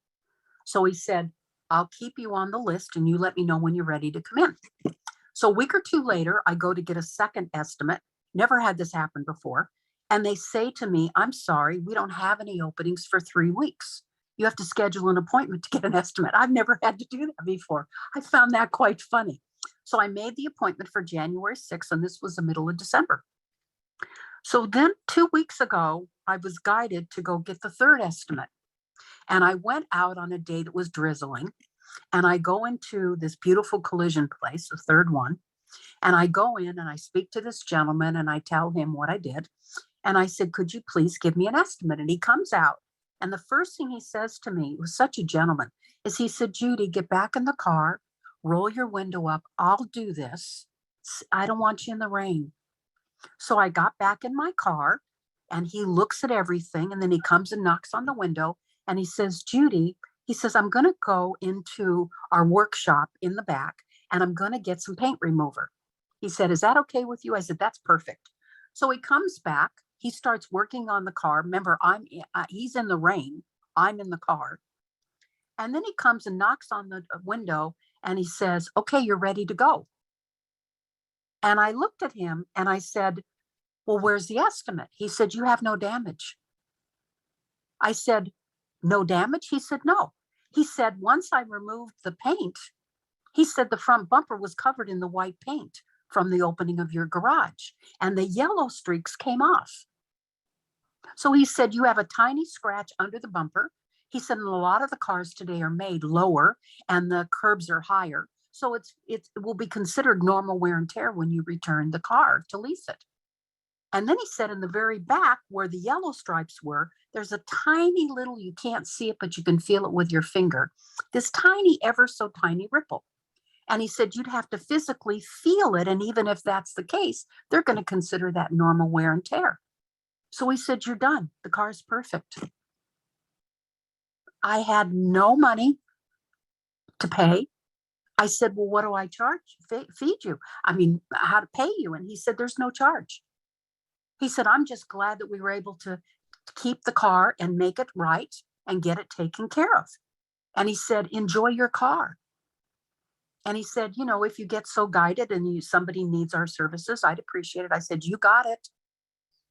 So he said, I'll keep you on the list and you let me know when you're ready to come in. So a week or two later, I go to get a second estimate. Never had this happen before. And they say to me, I'm sorry, we don't have any openings for 3 weeks. You have to schedule an appointment to get an estimate. I've never had to do that before. I found that quite funny. So I made the appointment for January 6th, and this was the middle of December. So then 2 weeks ago, I was guided to go get the third estimate. And I went out on a day that was drizzling. And I go into this beautiful collision place, the third one. And I go in and I speak to this gentleman and I tell him what I did. And I said, could you please give me an estimate? And he comes out. And the first thing he says to me, was such a gentleman, is he said, Judy, get back in the car, roll your window up. I'll do this. I don't want you in the rain. So I got back in my car and he looks at everything. And then he comes and knocks on the window and he says, Judy, he says, I'm going to go into our workshop in the back and I'm going to get some paint remover. He said, is that okay with you? I said, that's perfect. So he comes back. He starts working on the car. Remember, he's in the rain. I'm in the car. And then he comes and knocks on the window and he says, okay, you're ready to go. And I looked at him and I said, well, where's the estimate? He said, you have no damage. I said, no damage? He said, no. He said, once I removed the paint, he said the front bumper was covered in the white paint from the opening of your garage and the yellow streaks came off. So he said, you have a tiny scratch under the bumper. He said, and a lot of the cars today are made lower and the curbs are higher. So it will be considered normal wear and tear when you return the car to Lissette. And then he said in the very back where the yellow stripes were, there's a tiny little, you can't see it, but you can feel it with your finger, this tiny, ever so tiny ripple. And he said, you'd have to physically feel it. And even if that's the case, they're going to consider that normal wear and tear. So he said, you're done. The car's perfect. I had no money to pay. I said, well, what do I charge? Feed you? I mean, how to pay you? And he said, there's no charge. He said, I'm just glad that we were able to keep the car and make it right and get it taken care of. And he said, enjoy your car. And he said, you know, if you get so guided and somebody needs our services, I'd appreciate it. I said, you got it.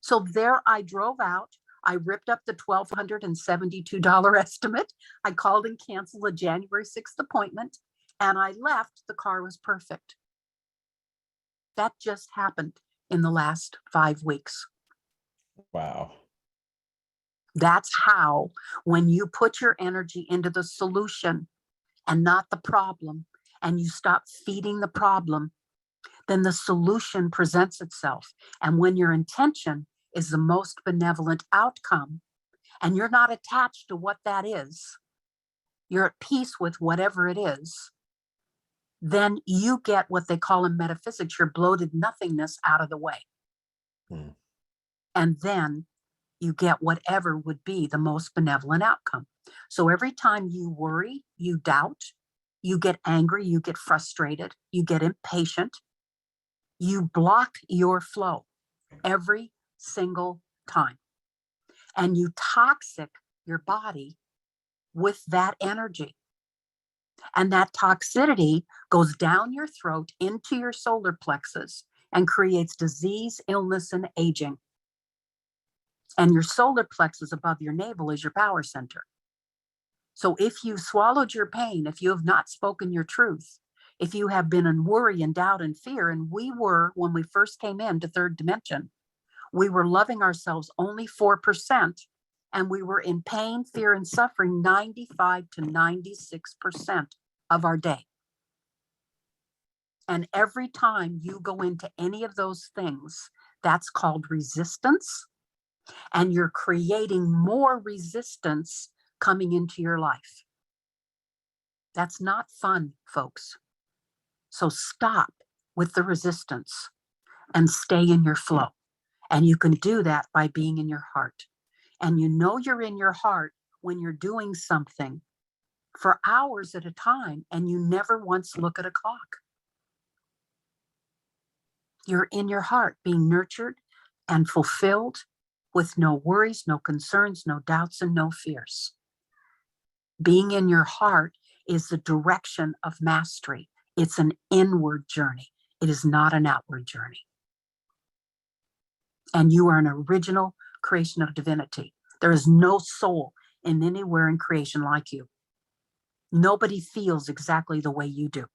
So there I drove out. I ripped up the $1,272 estimate. I called and canceled a January 6th appointment and I left. The car was perfect. That just happened in the last 5 weeks. Wow. That's how, when you put your energy into the solution and not the problem, and you stop feeding the problem, then the solution presents itself. And when your intention is the most benevolent outcome, and you're not attached to what that is, you're at peace with whatever it is, then you get what they call in metaphysics, your bloated nothingness out of the way. And then you get whatever would be the most benevolent outcome. So every time you worry, you doubt, you get angry, you get frustrated, you get impatient, you block your flow every single time. And you toxic your body with that energy. And that toxicity goes down your throat into your solar plexus and creates disease, illness, and aging. And your solar plexus above your navel is your power center. So if you swallowed your pain, if you have not spoken your truth, if you have been in worry and doubt and fear, and we were, when we first came into third dimension, we were loving ourselves only 4%, and we were in pain, fear, and suffering 95 to 96% of our day. And every time you go into any of those things, that's called resistance. And you're creating more resistance coming into your life. That's not fun, folks. So stop with the resistance and stay in your flow. And you can do that by being in your heart. And you know you're in your heart when you're doing something for hours at a time and you never once look at a clock. You're in your heart being nurtured and fulfilled with no worries, no concerns, no doubts, and no fears. Being in your heart is the direction of mastery. It's an inward journey. It is not an outward journey. And you are an original creation of divinity. There is no soul in anywhere in creation like you. Nobody feels exactly the way you do.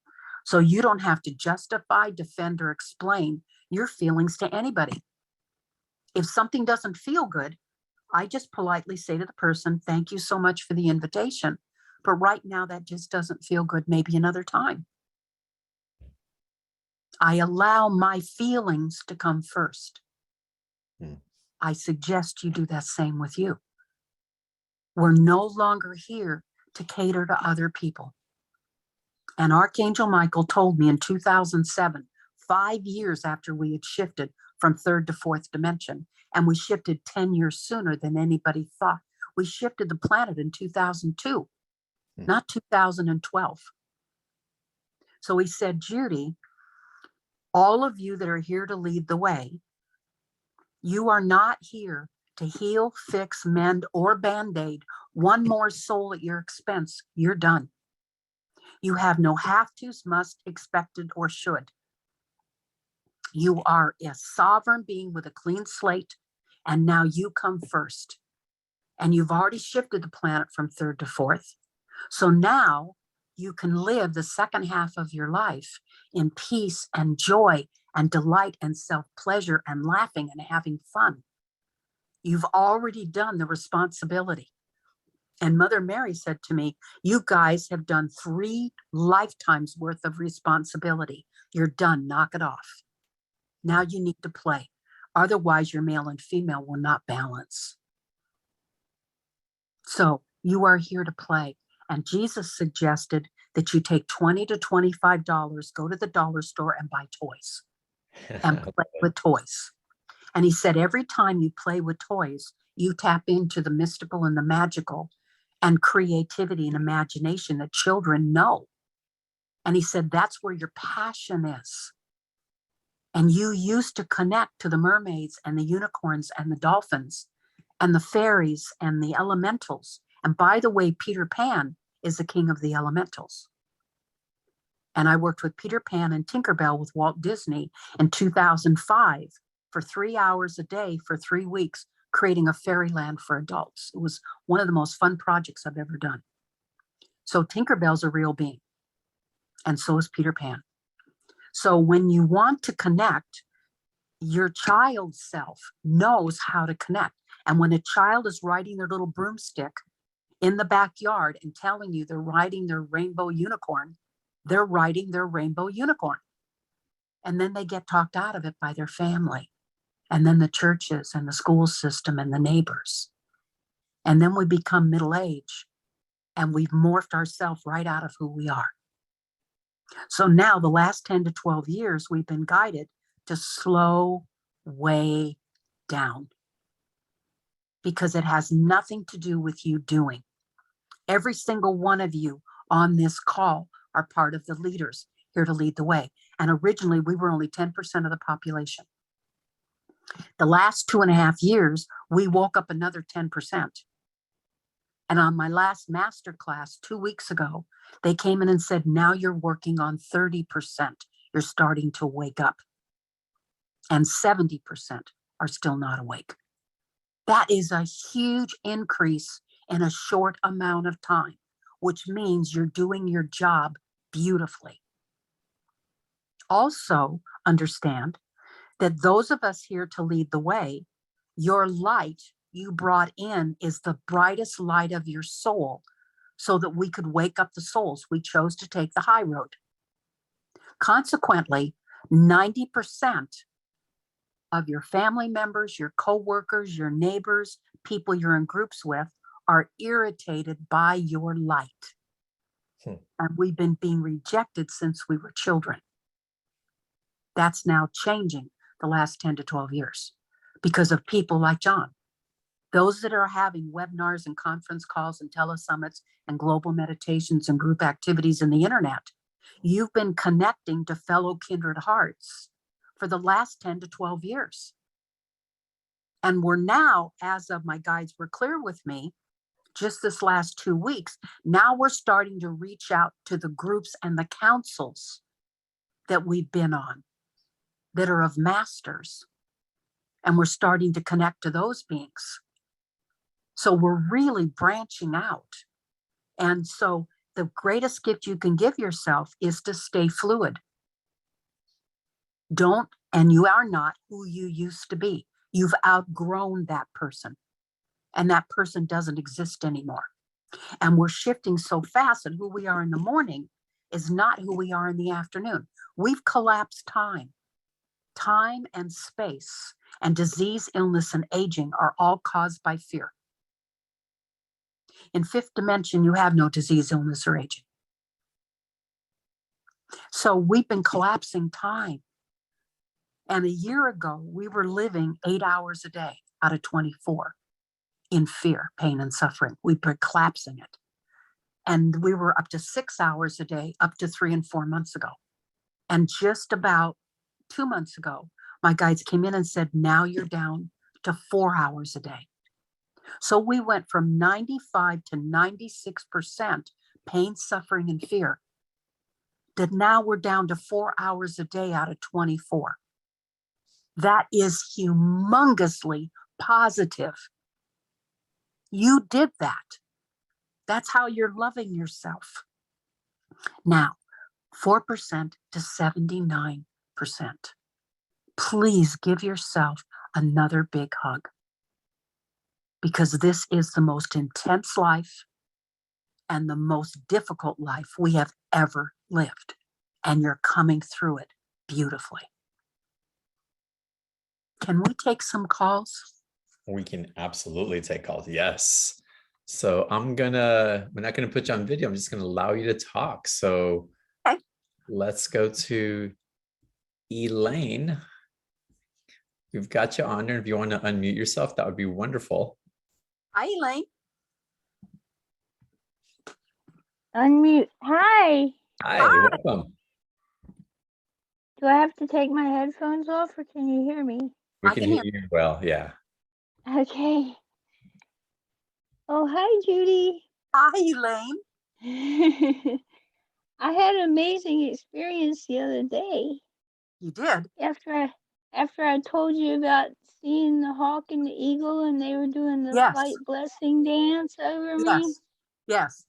So you don't have to justify, defend, or explain your feelings to anybody. If something doesn't feel good, I just politely say to the person, thank you so much for the invitation, but right now that just doesn't feel good, maybe another time. I allow my feelings to come first. I suggest you do that same with you. We're no longer here to cater to other people. And Archangel Michael told me in 2007, 5 years after we had shifted from third to fourth dimension, and we shifted 10 years sooner than anybody thought. We shifted the planet in 2002, not 2012. So he said, Judy, all of you that are here to lead the way, you are not here to heal, fix, mend, or band-aid one more soul at your expense. You're done. You have no have tos, must, expected, or should. You are a sovereign being with a clean slate, and now you come first. And you've already shifted the planet from third to fourth. So now you can live the second half of your life in peace and joy and delight and self-pleasure and laughing and having fun. You've already done the responsibility. And Mother Mary said to me, you guys have done 3 lifetimes worth of responsibility. You're done. Knock it off. Now you need to play. Otherwise, your male and female will not balance. So you are here to play. And Jesus suggested that you take $20 to $25, go to the dollar store and buy toys and play with toys. And he said, every time you play with toys, you tap into the mystical and the magical and creativity and imagination that children know. And he said, that's where your passion is. And you used to connect to the mermaids and the unicorns and the dolphins and the fairies and the elementals. And by the way, Peter Pan is the king of the elementals. And I worked with Peter Pan and Tinkerbell with Walt Disney in 2005 for 3 hours a day for 3 weeks, creating a fairyland for adults. It was one of the most fun projects I've ever done. So Tinkerbell's a real being. And so is Peter Pan. So when you want to connect, your child self knows how to connect. And when a child is riding their little broomstick in the backyard and telling you they're riding their rainbow unicorn, they're riding their rainbow unicorn. And then they get talked out of it by their family, and then the churches and the school system and the neighbors. And then we become middle-aged and we've morphed ourselves right out of who we are. So now the last 10 to 12 years, we've been guided to slow way down. because it has nothing to do with you doing. Every single one of you on this call are part of the leaders here to lead the way. And originally we were only 10% of the population. The last 2.5 years, we woke up another 10%. And on my last master class 2 weeks ago, they came in and said, now you're working on 30%. You're starting to wake up. And 70% are still not awake. That is a huge increase in a short amount of time, which means you're doing your job beautifully. Also understand that those of us here to lead the way, your light you brought in is the brightest light of your soul, so that we could wake up the souls. We chose to take the high road. Consequently, 90% of your family members, your co-workers, your neighbors, people you're in groups with are irritated by your light. And we've been being rejected since we were children. That's now changing the last 10 to 12 years because of people like John. Those that are having webinars and conference calls and telesummits and global meditations and group activities in the internet, you've been connecting to fellow kindred hearts for the last 10 to 12 years. And we're now, as of my guides were clear with me, just this last 2 weeks, now we're starting to reach out to the groups and the councils that we've been on that are of masters. And we're starting to connect to those beings. So we're really branching out. And so the greatest gift you can give yourself is to stay fluid. Don't, and you are not who you used to be. You've outgrown that person. And that person doesn't exist anymore. And we're shifting so fast, and who we are in the morning is not who we are in the afternoon. We've collapsed time. Time and space and disease, illness, and aging are all caused by fear. In fifth dimension, you have no disease, illness, or aging. So we've been collapsing time. And a year ago, we were living 8 hours a day out of 24 in fear, pain, and suffering. We've been collapsing it. And we were up to 6 hours a day, up to 3 and 4 months ago. And just about 2 months ago, my guides came in and said, now you're down to 4 hours a day. So we went from 95 to 96% pain, suffering, and fear, that now we're down to 4 hours a day out of 24. That is humongously positive. You did that. That's how you're loving yourself. Now, 4% to 79%. Please give yourself another big hug, because this is the most intense life and the most difficult life we have ever lived. And you're coming through it beautifully. Can we take some calls? We can absolutely take calls. Yes. So we're not gonna put you on video. I'm just gonna allow you to talk. So okay. Let's go to Elaine. We've got you on there. If you want to unmute yourself, that would be wonderful. Hi, Elaine. Unmute. Hi. Hi, welcome. Do I have to take my headphones off, or can you hear me? We can hear you well, yeah. Okay. Oh, hi, Judy. Hi, Elaine. I had an amazing experience the other day. You did? After I told you about seeing the hawk and the eagle, and they were doing the flight blessing dance over me. Yes.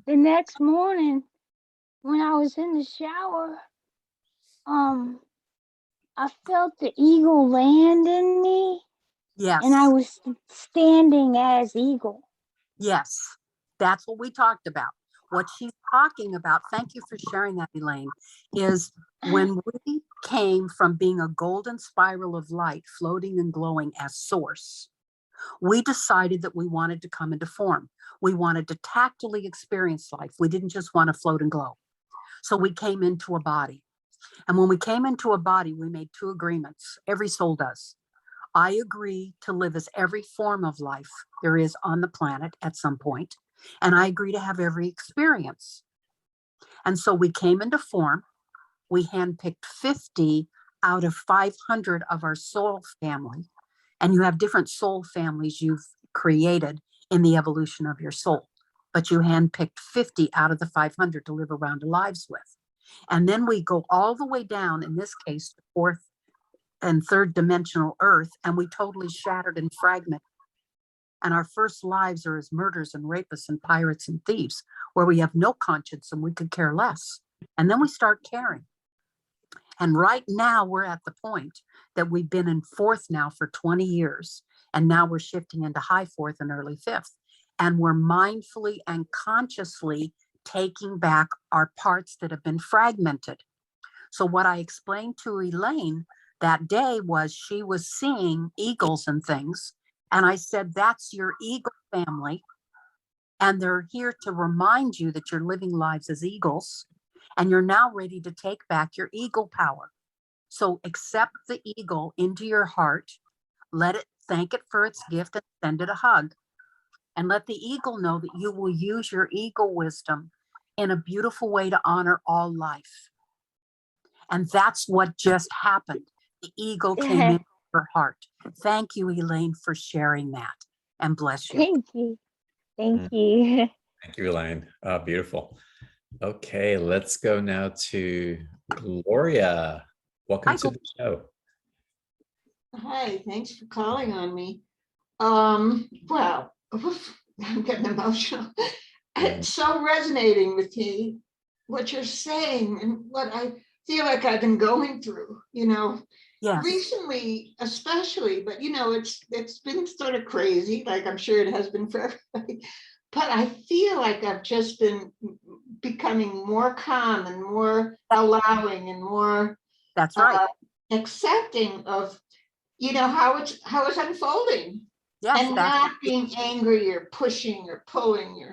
The next morning, when I was in the shower, I felt the eagle land in me. Yes. And I was standing as eagle. Yes. That's what we talked about. What she's talking about, thank you for sharing that, Elaine, is when we came from being a golden spiral of light floating and glowing as source, we decided that we wanted to come into form. We wanted to tactily experience life. We didn't just want to float and glow. So we came into a body. And when we came into a body, we made 2 agreements. Every soul does. I agree to live as every form of life there is on the planet at some point, and I agree to have every experience. And so we came into form. We handpicked 50 out of 500 of our soul family, and you have different soul families you've created in the evolution of your soul, but you handpicked 50 out of the 500 to live around our lives with. And then we go all the way down, in this case, to fourth and third dimensional earth, and we totally shattered and fragmented. And our first lives are as murderers and rapists and pirates and thieves, where we have no conscience and we could care less. And then we start caring. And right now we're at the point that we've been in fourth now for 20 years. And now we're shifting into high fourth and early fifth. And we're mindfully and consciously taking back our parts that have been fragmented. So what I explained to Elaine that day was she was seeing eagles and things. And I said, that's your eagle family. And they're here to remind you that you're living lives as eagles. And you're now ready to take back your eagle power. So accept the eagle into your heart. Let it thank it for its gift and send it a hug. And let the eagle know that you will use your eagle wisdom in a beautiful way to honor all life. And that's what just happened. The eagle came in her heart. Thank you, Elaine, for sharing that. And bless you. Thank you. Thank you. Thank you, Elaine. Beautiful. Okay, let's go now to Gloria. Welcome to the show. Hi, thanks for calling on me. Well, I'm getting emotional. It's so resonating with me, what you're saying and what I feel like I've been going through, Yes. Recently, especially, but it's been sort of crazy, like I'm sure it has been for everybody. But I feel like I've just been becoming more calm and more allowing and more that's right. Accepting of how it's unfolding. Yes, and not being angry or pushing or pulling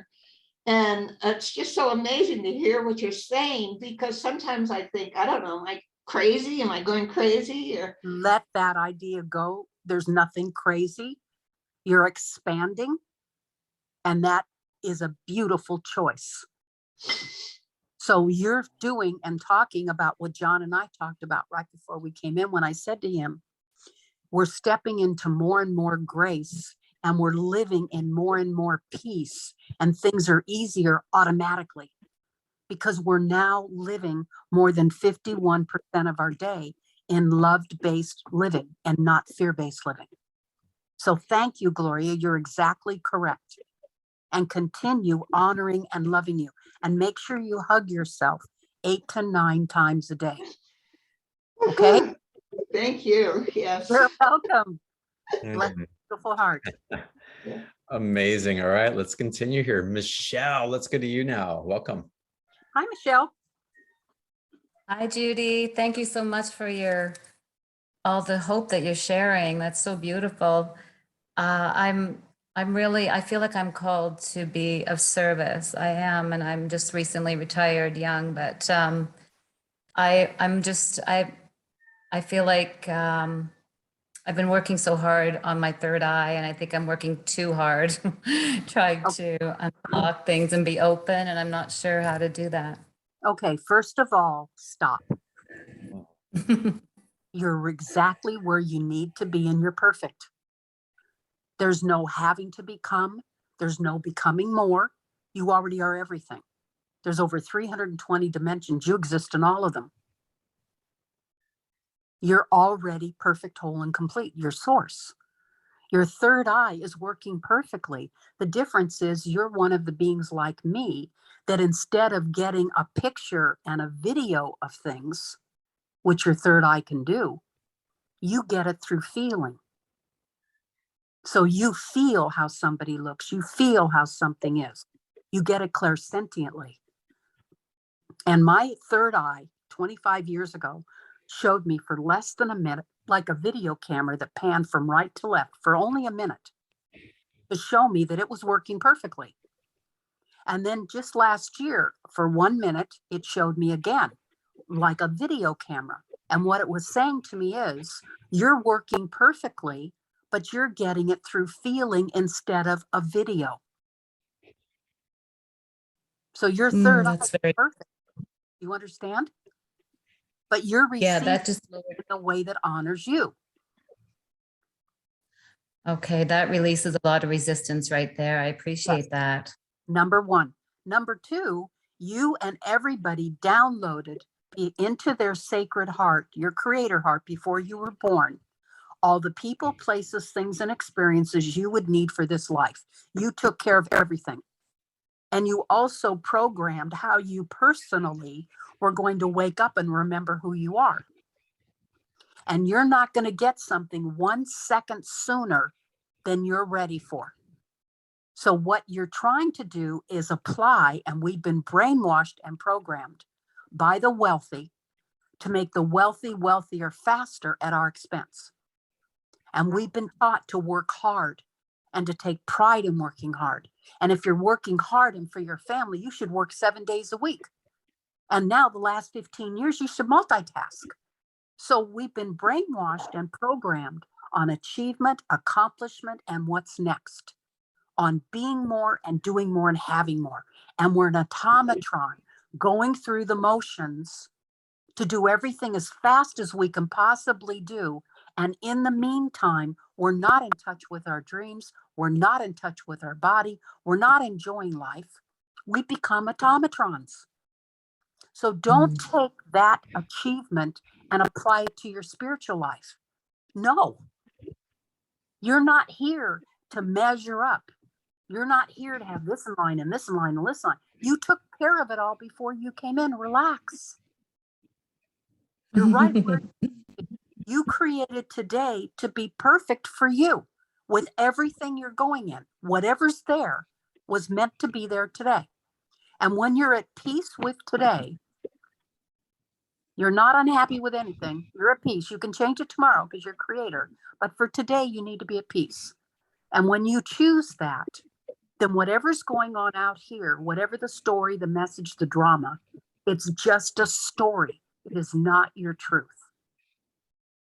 and it's just so amazing to hear what you're saying, because sometimes I think, I don't know, am I crazy? Am I going crazy? Or let that idea go. There's nothing crazy. You're expanding, and that is a beautiful choice. So you're doing and talking about what John and I talked about right before we came in, when I said to him, we're stepping into more and more grace, and we're living in more and more peace, and things are easier automatically because we're now living more than 51% of our day in love-based living and not fear-based living. So thank you, Gloria. You're exactly correct. And continue honoring and loving you. And make sure you hug yourself 8 to 9 times a day. Okay? Thank you. Yes. You're welcome. Bless your beautiful heart. Amazing. All right, let's continue here. Michelle, let's go to you now. Welcome. Hi, Michelle. Hi, Judy. Thank you so much for all the hope that you're sharing. That's so beautiful. I feel like I'm called to be of service. I am, and I'm just recently retired young, but I feel like I've been working so hard on my third eye, and I think I'm working too hard trying to unlock things and be open, and I'm not sure how to do that. Okay, first of all, stop. You're exactly where you need to be, and you're perfect. There's no having to become. There's no becoming more. You already are everything. There's over 320 dimensions. You exist in all of them. You're already perfect, whole, and complete. Your source. Your third eye is working perfectly. The difference is you're one of the beings like me that instead of getting a picture and a video of things, which your third eye can do, you get it through feeling. So you feel how somebody looks. You feel how something is. You get it clairsentiently. And my third eye, 25 years ago, showed me for less than a minute, like a video camera that panned from right to left for only a minute, to show me that it was working perfectly. And then just last year, for 1 minute, it showed me again, like a video camera. And what it was saying to me is, you're working perfectly, but you're getting it through feeling instead of a video. So your third eye is perfect. You understand? But you're receiving that just in a way that honors you. Okay, that releases a lot of resistance right there. I appreciate that. Number one. Number two, you and everybody downloaded into their sacred heart, your creator heart, before you were born, all the people, places, things, and experiences you would need for this life. You took care of everything. And you also programmed how you personally were going to wake up and remember who you are. And you're not going to get something 1 second sooner than you're ready for. So what you're trying to do is apply, and we've been brainwashed and programmed by the wealthy to make the wealthy wealthier faster at our expense. And we've been taught to work hard and to take pride in working hard. And if you're working hard and for your family, you should work 7 days a week. And now the last 15 years, you should multitask. So we've been brainwashed and programmed on achievement, accomplishment, and what's next, on being more and doing more and having more. And we're an automatron going through the motions to do everything as fast as we can possibly do. And in the meantime, we're not in touch with our dreams. We're not in touch with our body. We're not enjoying life. We become automatrons. So don't take that achievement and apply it to your spiritual life. No, you're not here to measure up. You're not here to have this in line and this in line and this line. You took care of it all before you came in. Relax. You're right. You created today to be perfect for you with everything you're going in. Whatever's there was meant to be there today. And when you're at peace with today, you're not unhappy with anything. You're at peace. You can change it tomorrow because you're creator. But for today, you need to be at peace. And when you choose that, then whatever's going on out here, whatever the story, the message, the drama, it's just a story. It is not your truth.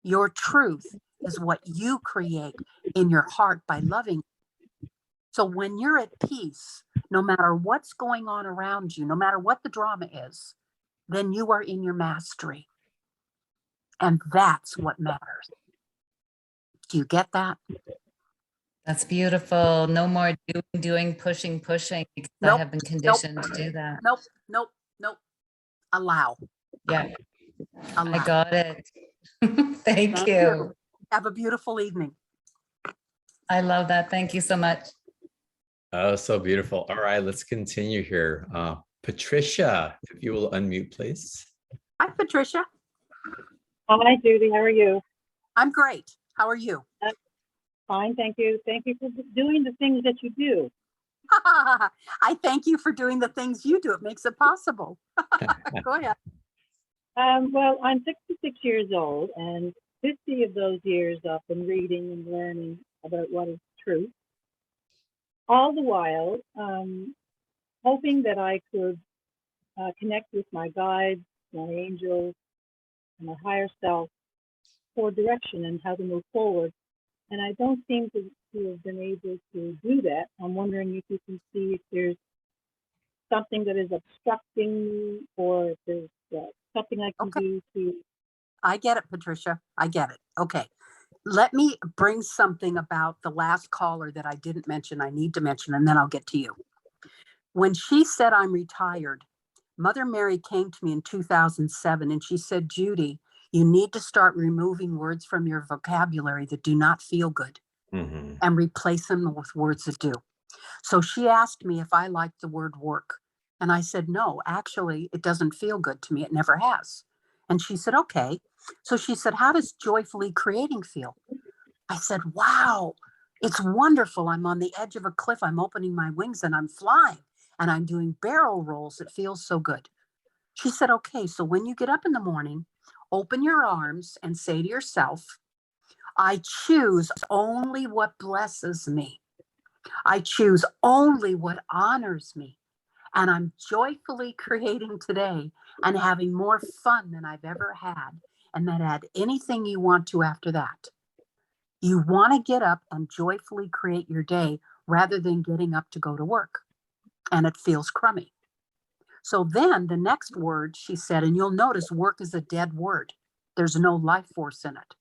Your truth is what you create in your heart by loving. So when you're at peace, no matter what's going on around you, no matter what the drama is, then you are in your mastery. And that's what matters. Do you get that? That's beautiful. No more doing, pushing, because I have been conditioned to do that. Nope. Allow. Yeah, Allow. I got it. Thank you. Have a beautiful evening. I love that. Thank you so much. Oh, so beautiful. All right, let's continue here. Patricia, if you will unmute, please. Hi, Patricia. Hi, Judy. How are you? I'm great. How are you? Fine, thank you. Thank you for doing the things that you do. I thank you for doing the things you do. It makes it possible. Go ahead. Well, I'm 66 years old, and 50 of those years I've been reading and learning about what is truth. All the while, hoping that I could connect with my guides, my angels, and my higher self for direction and how to move forward. And I don't seem to have been able to do that. I'm wondering if you can see if there's something that is obstructing me, or if there's something I can do to. I get it, Patricia. I get it. Okay. Let me bring something about the last caller that I didn't mention, I need to mention, and then I'll get to you. When she said I'm retired, Mother Mary came to me in 2007 and she said, Judy, you need to start removing words from your vocabulary that do not feel good and replace them with words that do. So she asked me if I liked the word work. And I said, no, actually, it doesn't feel good to me. It never has. And she said, okay. So she said, how does joyfully creating feel? I said, wow, it's wonderful. I'm on the edge of a cliff. I'm opening my wings and I'm flying and I'm doing barrel rolls. It feels so good. She said, okay, so when you get up in the morning, open your arms and say to yourself, I choose only what blesses me. I choose only what honors me. And I'm joyfully creating today and having more fun than I've ever had. and then add anything you want to after that. You want to get up and joyfully create your day rather than getting up to go to work. And it feels crummy. So then the next word she said, and you'll notice work is a dead word. There's no life force in it.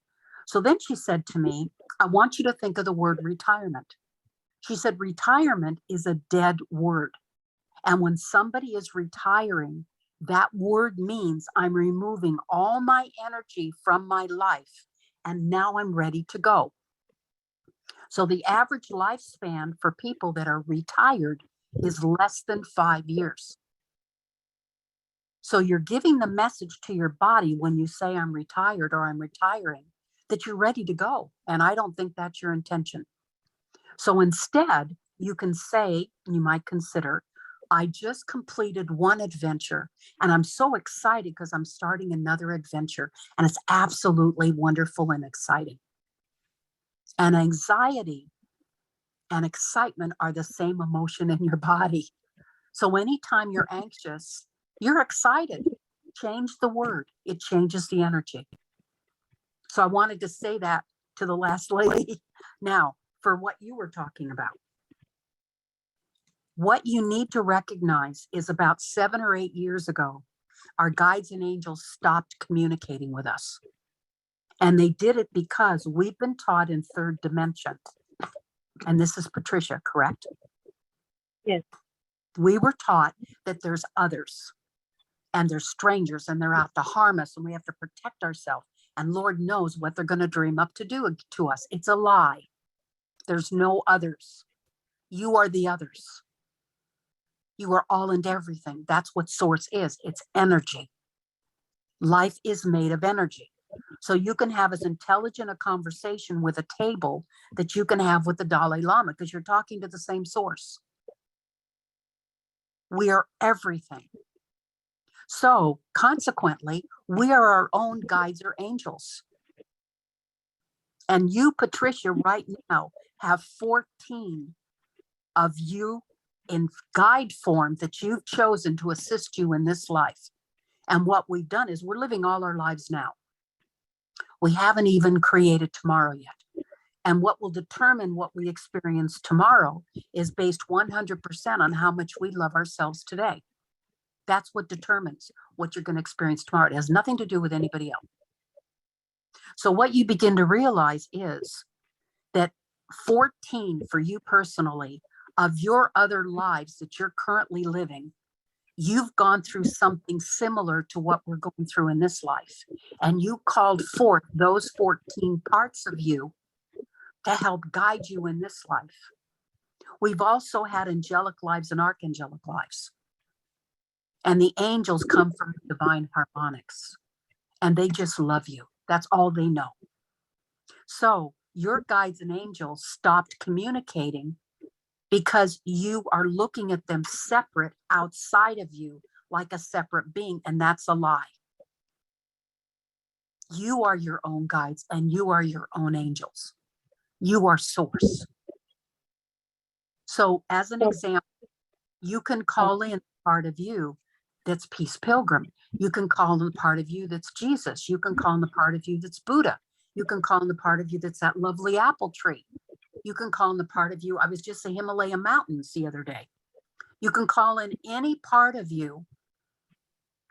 So then she said to me, I want you to think of the word retirement. She said, retirement is a dead word. And when somebody is retiring, that word means I'm removing all my energy from my life, and now I'm ready to go. So the average lifespan for people that are retired is less than 5 years. So you're giving the message to your body when you say I'm retired or I'm retiring, that you're ready to go. And I don't think that's your intention. So instead, you can say, you might consider, I just completed one adventure and I'm so excited because I'm starting another adventure, and it's absolutely wonderful and exciting. And anxiety and excitement are the same emotion in your body. So anytime you're anxious, you're excited. Change the word. It changes the energy. So I wanted to say that to the last lady. Now, for what you were talking about. What you need to recognize is about 7 or 8 years ago, our guides and angels stopped communicating with us. And they did it because we've been taught in third dimension. And this is Patricia, correct? Yes. We were taught that there's others and there's strangers and they're out to harm us and we have to protect ourselves. And Lord knows what they're going to dream up to do to us. It's a lie. There's no others. You are the others. You are all and everything. That's what source is. It's energy. Life is made of energy. So you can have as intelligent a conversation with a table that you can have with the Dalai Lama because you're talking to the same source. We are everything. So consequently, we are our own guides or angels. And you, Patricia, right now have 14 of you in guide form that you've chosen to assist you in this life. And what we've done is we're living all our lives now. We haven't even created tomorrow yet. And what will determine what we experience tomorrow is based 100% on how much we love ourselves today. That's what determines what you're going to experience tomorrow. It has nothing to do with anybody else. So what you begin to realize is that 14 for you personally of your other lives that you're currently living, you've gone through something similar to what we're going through in this life. And you called forth those 14 parts of you to help guide you in this life. We've also had angelic lives and archangelic lives. And the angels come from the divine harmonics. And they just love you. That's all they know. So your guides and angels stopped communicating because you are looking at them separate outside of you like a separate being, and that's a lie. You are your own guides and you are your own angels. You are source. So as an example, you can call in part of you that's Peace Pilgrim. You can call in the part of you that's Jesus. You can call in the part of you that's Buddha. You can call in the part of you that's that lovely apple tree. You can call in the part of you, I was just the Himalaya mountains the other day. You can call in any part of you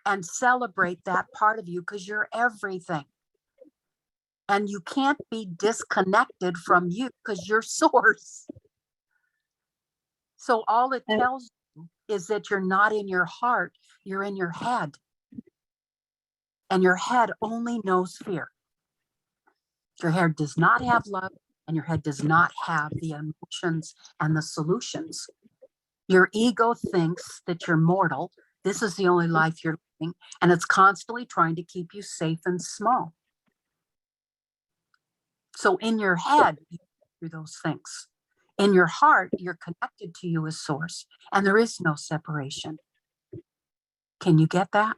and celebrate that part of you because you're everything. And you can't be disconnected from you because you're source. So all it tells you is that you're not in your heart, you're in your head. And your head only knows fear. Your head does not have love, and your head does not have the emotions and the solutions. Your ego thinks that you're mortal. This is the only life you're living, and it's constantly trying to keep you safe and small. So in your head, you do those things. In your heart, you're connected to you as source, and there is no separation. Can you get that?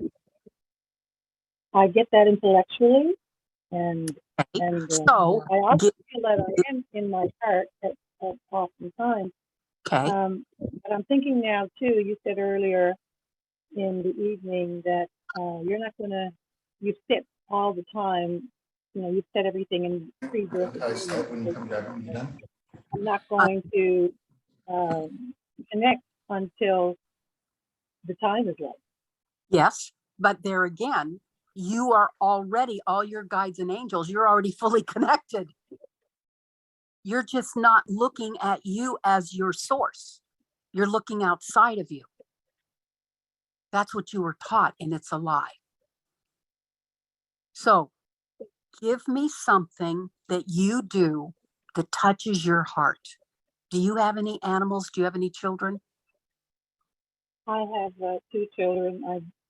I get that intellectually, and so I also feel that I am in my heart at oftentimes. Okay. But I'm thinking now too. You said earlier in the evening that you're not going to. You sit all the time, you've said everything in pre-birth. I'm not going to connect until the time is right. Yes, but there again, you are already, all your guides and angels, you're already fully connected. You're just not looking at you as your source. You're looking outside of you. That's what you were taught, and it's a lie. So give me something that you do that touches your heart. Do you have any animals? Do you have any children? I have 2 children.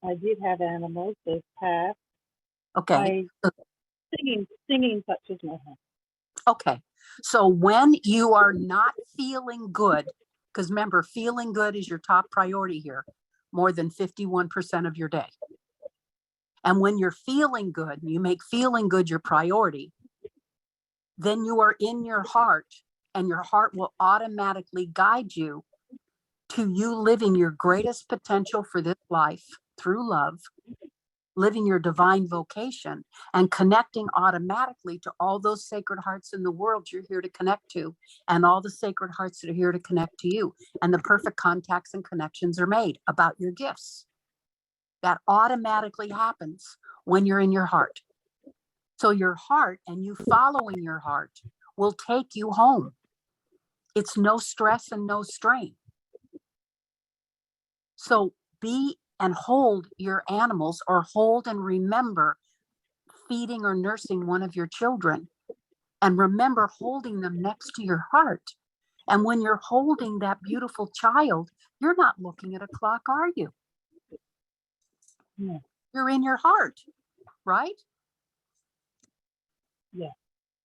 I did have animals. They've passed. Okay. Singing touches my heart. Okay. So when you are not feeling good, because remember, feeling good is your top priority here, more than 51% of your day. And when you're feeling good, you make feeling good your priority, then you are in your heart, and your heart will automatically guide you to you living your greatest potential for this life through love, living your divine vocation, and connecting automatically to all those sacred hearts in the world you're here to connect to, and all the sacred hearts that are here to connect to you. And the perfect contacts and connections are made about your gifts. That automatically happens when you're in your heart. So your heart, and you following your heart, will take you home. It's no stress and no strain. So be and hold your animals, or hold and remember feeding or nursing one of your children, and remember holding them next to your heart. And when you're holding that beautiful child, you're not looking at a clock, are you? No. You're in your heart, right? Yeah.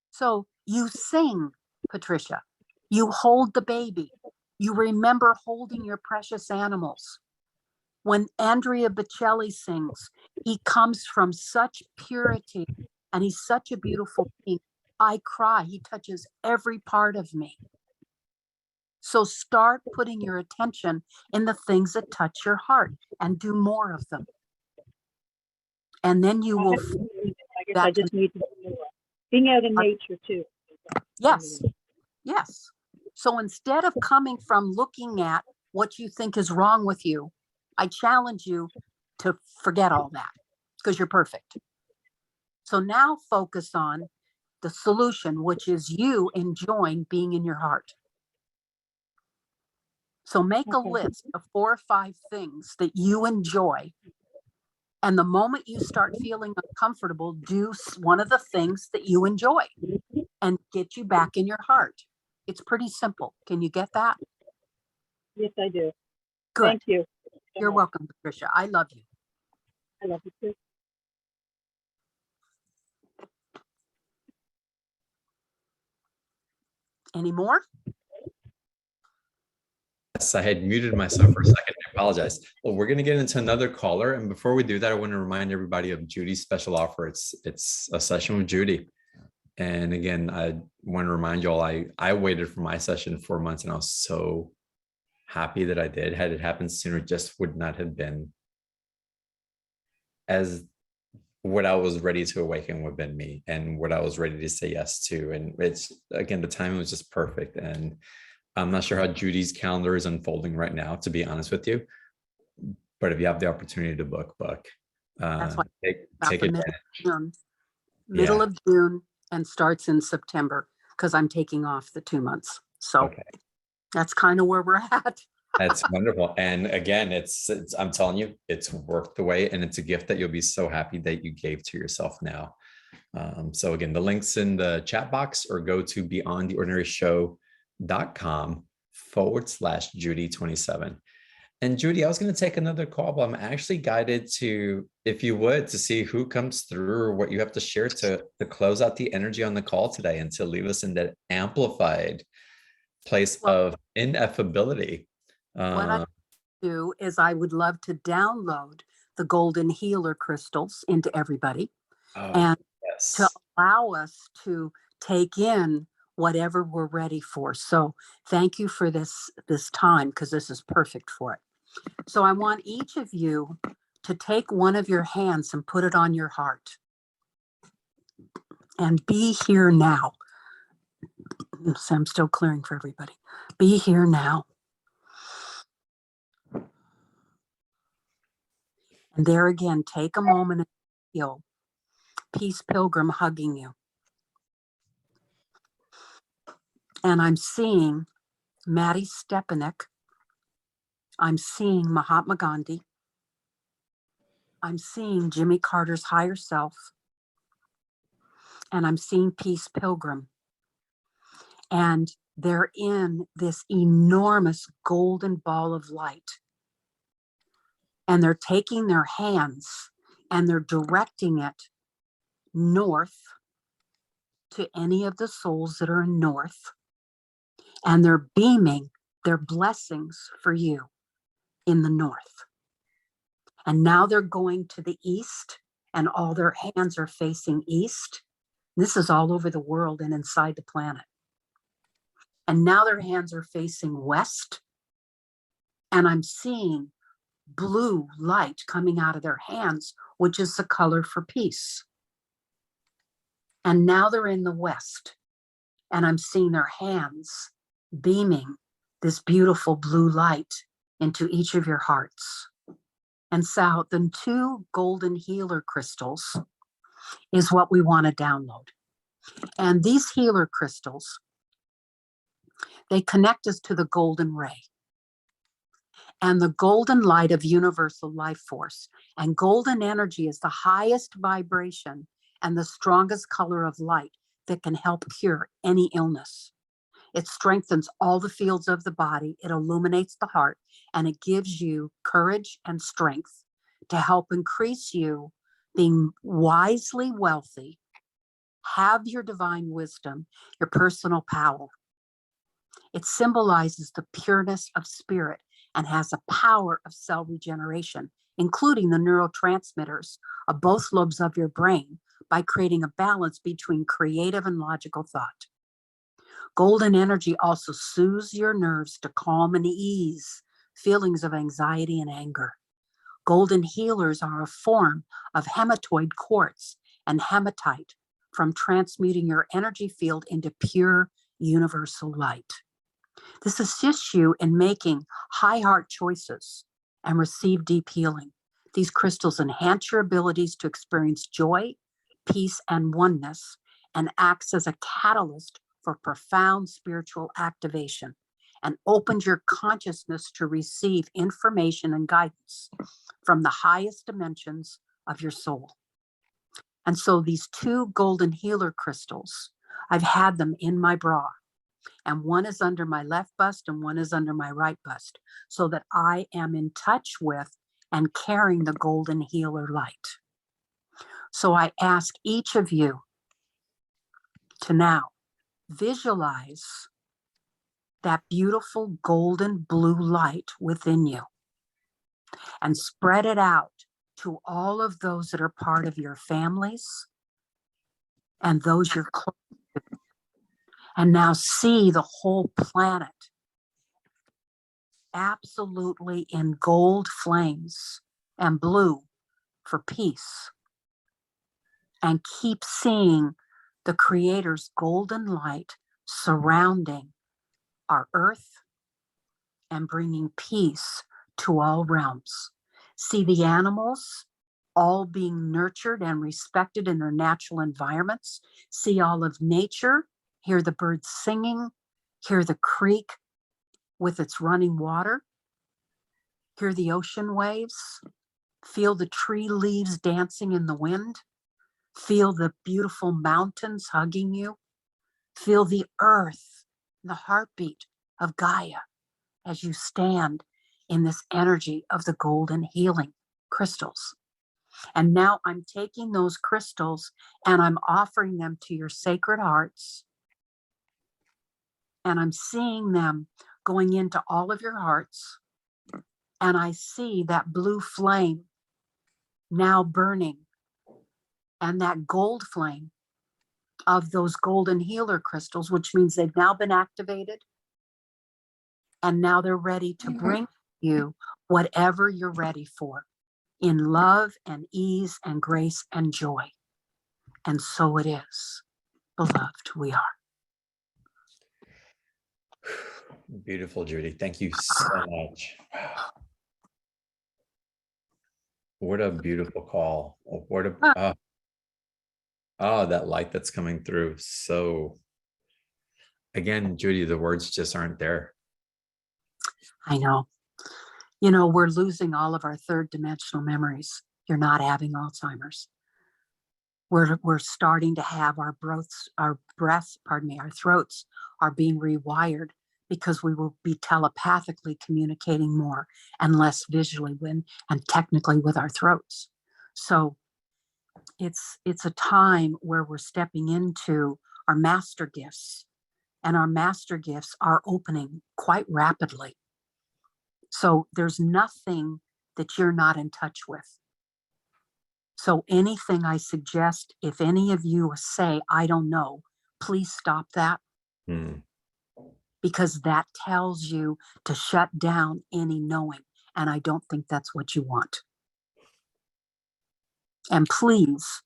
So you sing, Patricia. You hold the baby. You remember holding your precious animals. When Andrea Bocelli sings, he comes from such purity, and he's such a beautiful being. I cry. He touches every part of me. So start putting your attention in the things that touch your heart, and do more of them. And then you will. I guess I just need to do more. Being out in nature too. Yes. Yes. So instead of coming from looking at what you think is wrong with you, I challenge you to forget all that, because you're perfect. So now focus on the solution, which is you enjoying being in your heart. So make a list of 4 or 5 things that you enjoy. And the moment you start feeling uncomfortable, do one of the things that you enjoy and get you back in your heart. It's pretty simple. Can you get that? Yes, I do. Good. Thank you. You're welcome, Patricia. I love you. I love you too. Any more? Yes, I had muted myself for a second. I apologize. Well, we're going to get into another caller. And before we do that, I want to remind everybody of Judy's special offer. It's a session with Judy. And again, I want to remind you all, I waited for my session 4 months, and I was so happy that I did. Had it happened sooner, it just would not have been as what I was ready to awaken would have been me, and what I was ready to say yes to. And it's, again, the timing was just perfect. And I'm not sure how Judy's calendar is unfolding right now, to be honest with you. But if you have the opportunity to book. That's why Take advantage. Middle of June, and starts in September, because I'm taking off the 2 months. So that's kind of where we're at. That's wonderful. And again, it's I'm telling you, it's worth the wait, and it's a gift that you'll be so happy that you gave to yourself now. So again, the link's in the chat box, or go to beyondtheordinaryshow.com/Judy27. And Judy, I was going to take another call, but I'm actually guided to, if you would, to see who comes through, or what you have to share to close out the energy on the call today, and to leave us in that amplified place of ineffability. What I do is I would love to download the golden healer crystals into everybody, and to allow us to take in whatever we're ready for. So thank you for this time, because this is perfect for it. So I want each of you to take one of your hands and put it on your heart. And be here now. So I'm still clearing for everybody. Be here now. And there again, take a moment and feel Peace Pilgrim hugging you. And I'm seeing Maddie Stepanek. I'm seeing Mahatma Gandhi. I'm seeing Jimmy Carter's higher self. And I'm seeing Peace Pilgrim. And they're in this enormous golden ball of light. And they're taking their hands and they're directing it north to any of the souls that are in north. And they're beaming their blessings for you in the north. And now they're going to the east, and all their hands are facing east. This is all over the world and inside the planet. And now their hands are facing west, and I'm seeing blue light coming out of their hands, which is the color for peace. And now they're in the west, and I'm seeing their hands beaming this beautiful blue light into each of your hearts. And so the 2 golden healer crystals is what we want to download. And these healer crystals, they connect us to the golden ray and the golden light of universal life force. And golden energy is the highest vibration and the strongest color of light that can help cure any illness. It strengthens all the fields of the body, it illuminates the heart, and it gives you courage and strength to help increase you being wisely wealthy, have your divine wisdom, your personal power. It symbolizes the pureness of spirit and has a power of cell regeneration, including the neurotransmitters of both lobes of your brain by creating a balance between creative and logical thought. Golden energy also soothes your nerves to calm and ease feelings of anxiety and anger. Golden healers are a form of hematoid quartz and hematite from transmuting your energy field into pure universal light. This assists you in making high heart choices and receive deep healing. These crystals enhance your abilities to experience joy, peace, and oneness, and acts as a catalyst for profound spiritual activation and opens your consciousness to receive information and guidance from the highest dimensions of your soul. And so these 2 golden healer crystals, I've had them in my bra, and one is under my left bust and one is under my right bust, so that I am in touch with and carrying the golden healer light. So I ask each of you to now visualize that beautiful golden blue light within you and spread it out to all of those that are part of your families and those you're close to. And now see the whole planet absolutely in gold flames and blue for peace. And keep seeing the Creator's golden light surrounding our earth and bringing peace to all realms. See the animals all being nurtured and respected in their natural environments. See all of nature, hear the birds singing, hear the creek with its running water, hear the ocean waves, feel the tree leaves dancing in the wind, feel the beautiful mountains hugging you, feel the earth, the heartbeat of Gaia as you stand in this energy of the golden healing crystals. And now I'm taking those crystals and I'm offering them to your sacred hearts. And I'm seeing them going into all of your hearts. And I see that blue flame now burning, and that gold flame of those golden healer crystals, which means they've now been activated. And now they're ready to bring you whatever you're ready for in love and ease and grace and joy. And so it is. beloved we are. Beautiful, Judy. Thank you so much. What a beautiful call. What a that light that's coming through. So again, Judy, the words just aren't there. I know. You know, we're losing all of our third dimensional memories. You're not having Alzheimer's. We're starting to have our throats are being rewired because we will be telepathically communicating more and less visually and technically with our throats. So it's a time where we're stepping into our master gifts, and our master gifts are opening quite rapidly. So there's nothing that you're not in touch with. So anything I suggest, if any of you say, I don't know, please stop that. Because that tells you to shut down any knowing. And I don't think that's what you want. And please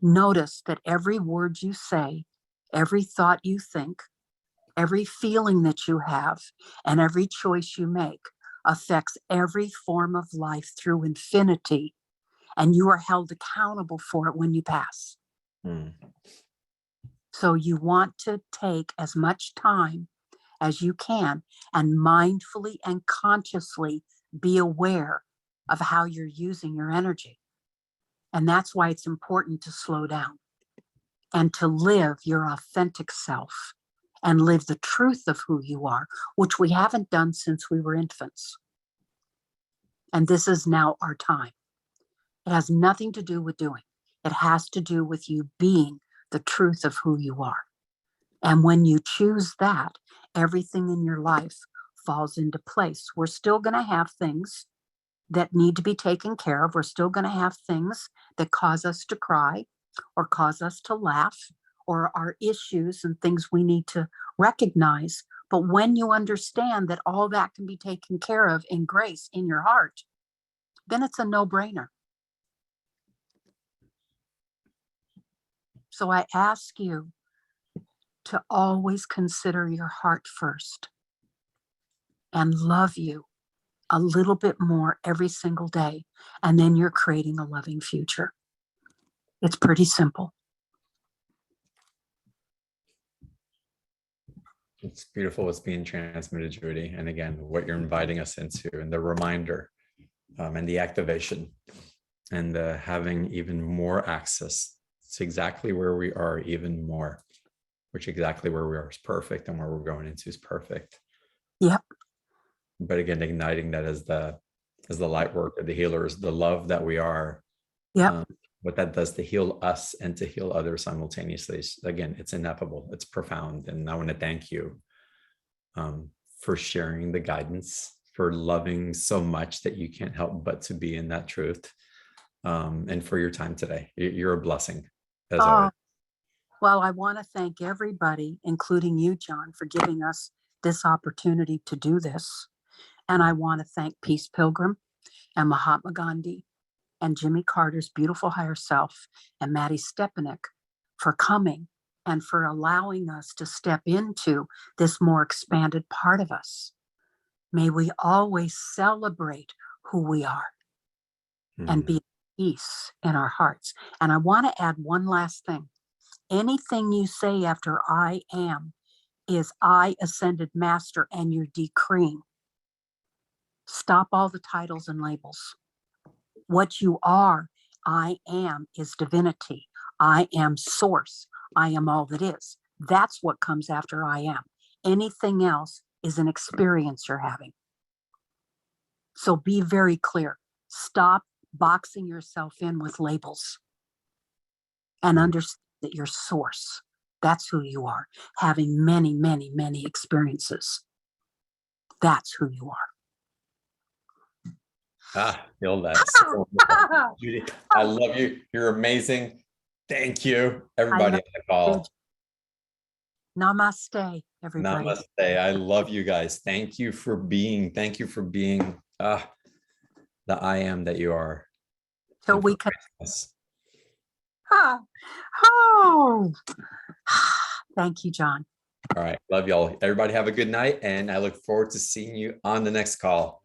notice that every word you say, every thought you think, every feeling that you have, and every choice you make affects every form of life through infinity. And you are held accountable for it when you pass. So you want to take as much time as you can and mindfully and consciously be aware of how you're using your energy. And that's why it's important to slow down and to live your authentic self and live the truth of who you are, which we haven't done since we were infants. And this is now our time. It has nothing to do with doing. It has to do with you being the truth of who you are. And when you choose that, everything in your life falls into place. We're still going to have things that need to be taken care of. We're still going to have things that cause us to cry or cause us to laugh, or our issues and things we need to recognize. But when you understand that all that can be taken care of in grace in your heart, then it's a no-brainer. So I ask you to always consider your heart first and love you a little bit more every single day. And then you're creating a loving future. It's pretty simple. It's beautiful what's being transmitted, Judy. And again, what you're inviting us into, and the reminder and the activation and the having even more access to exactly where we are, even more, which exactly where we are is perfect, and where we're going into is perfect. Yep. But again, igniting that as the light work of the healers, the love that we are. Yep. What that does to heal us and to heal others simultaneously. Again, it's ineffable. It's profound. And I want to thank you for sharing the guidance, for loving so much that you can't help but to be in that truth, and for your time today. You're a blessing, as always. Well, I want to thank everybody, including you, John, for giving us this opportunity to do this. And I want to thank Peace Pilgrim and Mahatma Gandhi and Jimmy Carter's beautiful higher self and Maddie Stepanek for coming and for allowing us to step into this more expanded part of us. May we always celebrate who we are and be at peace in our hearts. And I want to add one last thing. Anything you say after I am is I ascended master and you're decreeing. Stop all the titles and labels. What you are, I am, is divinity. I am source. I am all that is. That's what comes after I am. Anything else is an experience you're having. So be very clear. Stop boxing yourself in with labels and understand that you're source. That's who you are, having many, many, many experiences. That's who you are. Feel that. So Judy, I love you. You're amazing. Thank you, everybody on the call. Namaste, everybody. Namaste. I love you guys. Thank you for being the I am that you are. Till we can. Oh, thank you, John. All right. Love y'all. Everybody have a good night. And I look forward to seeing you on the next call.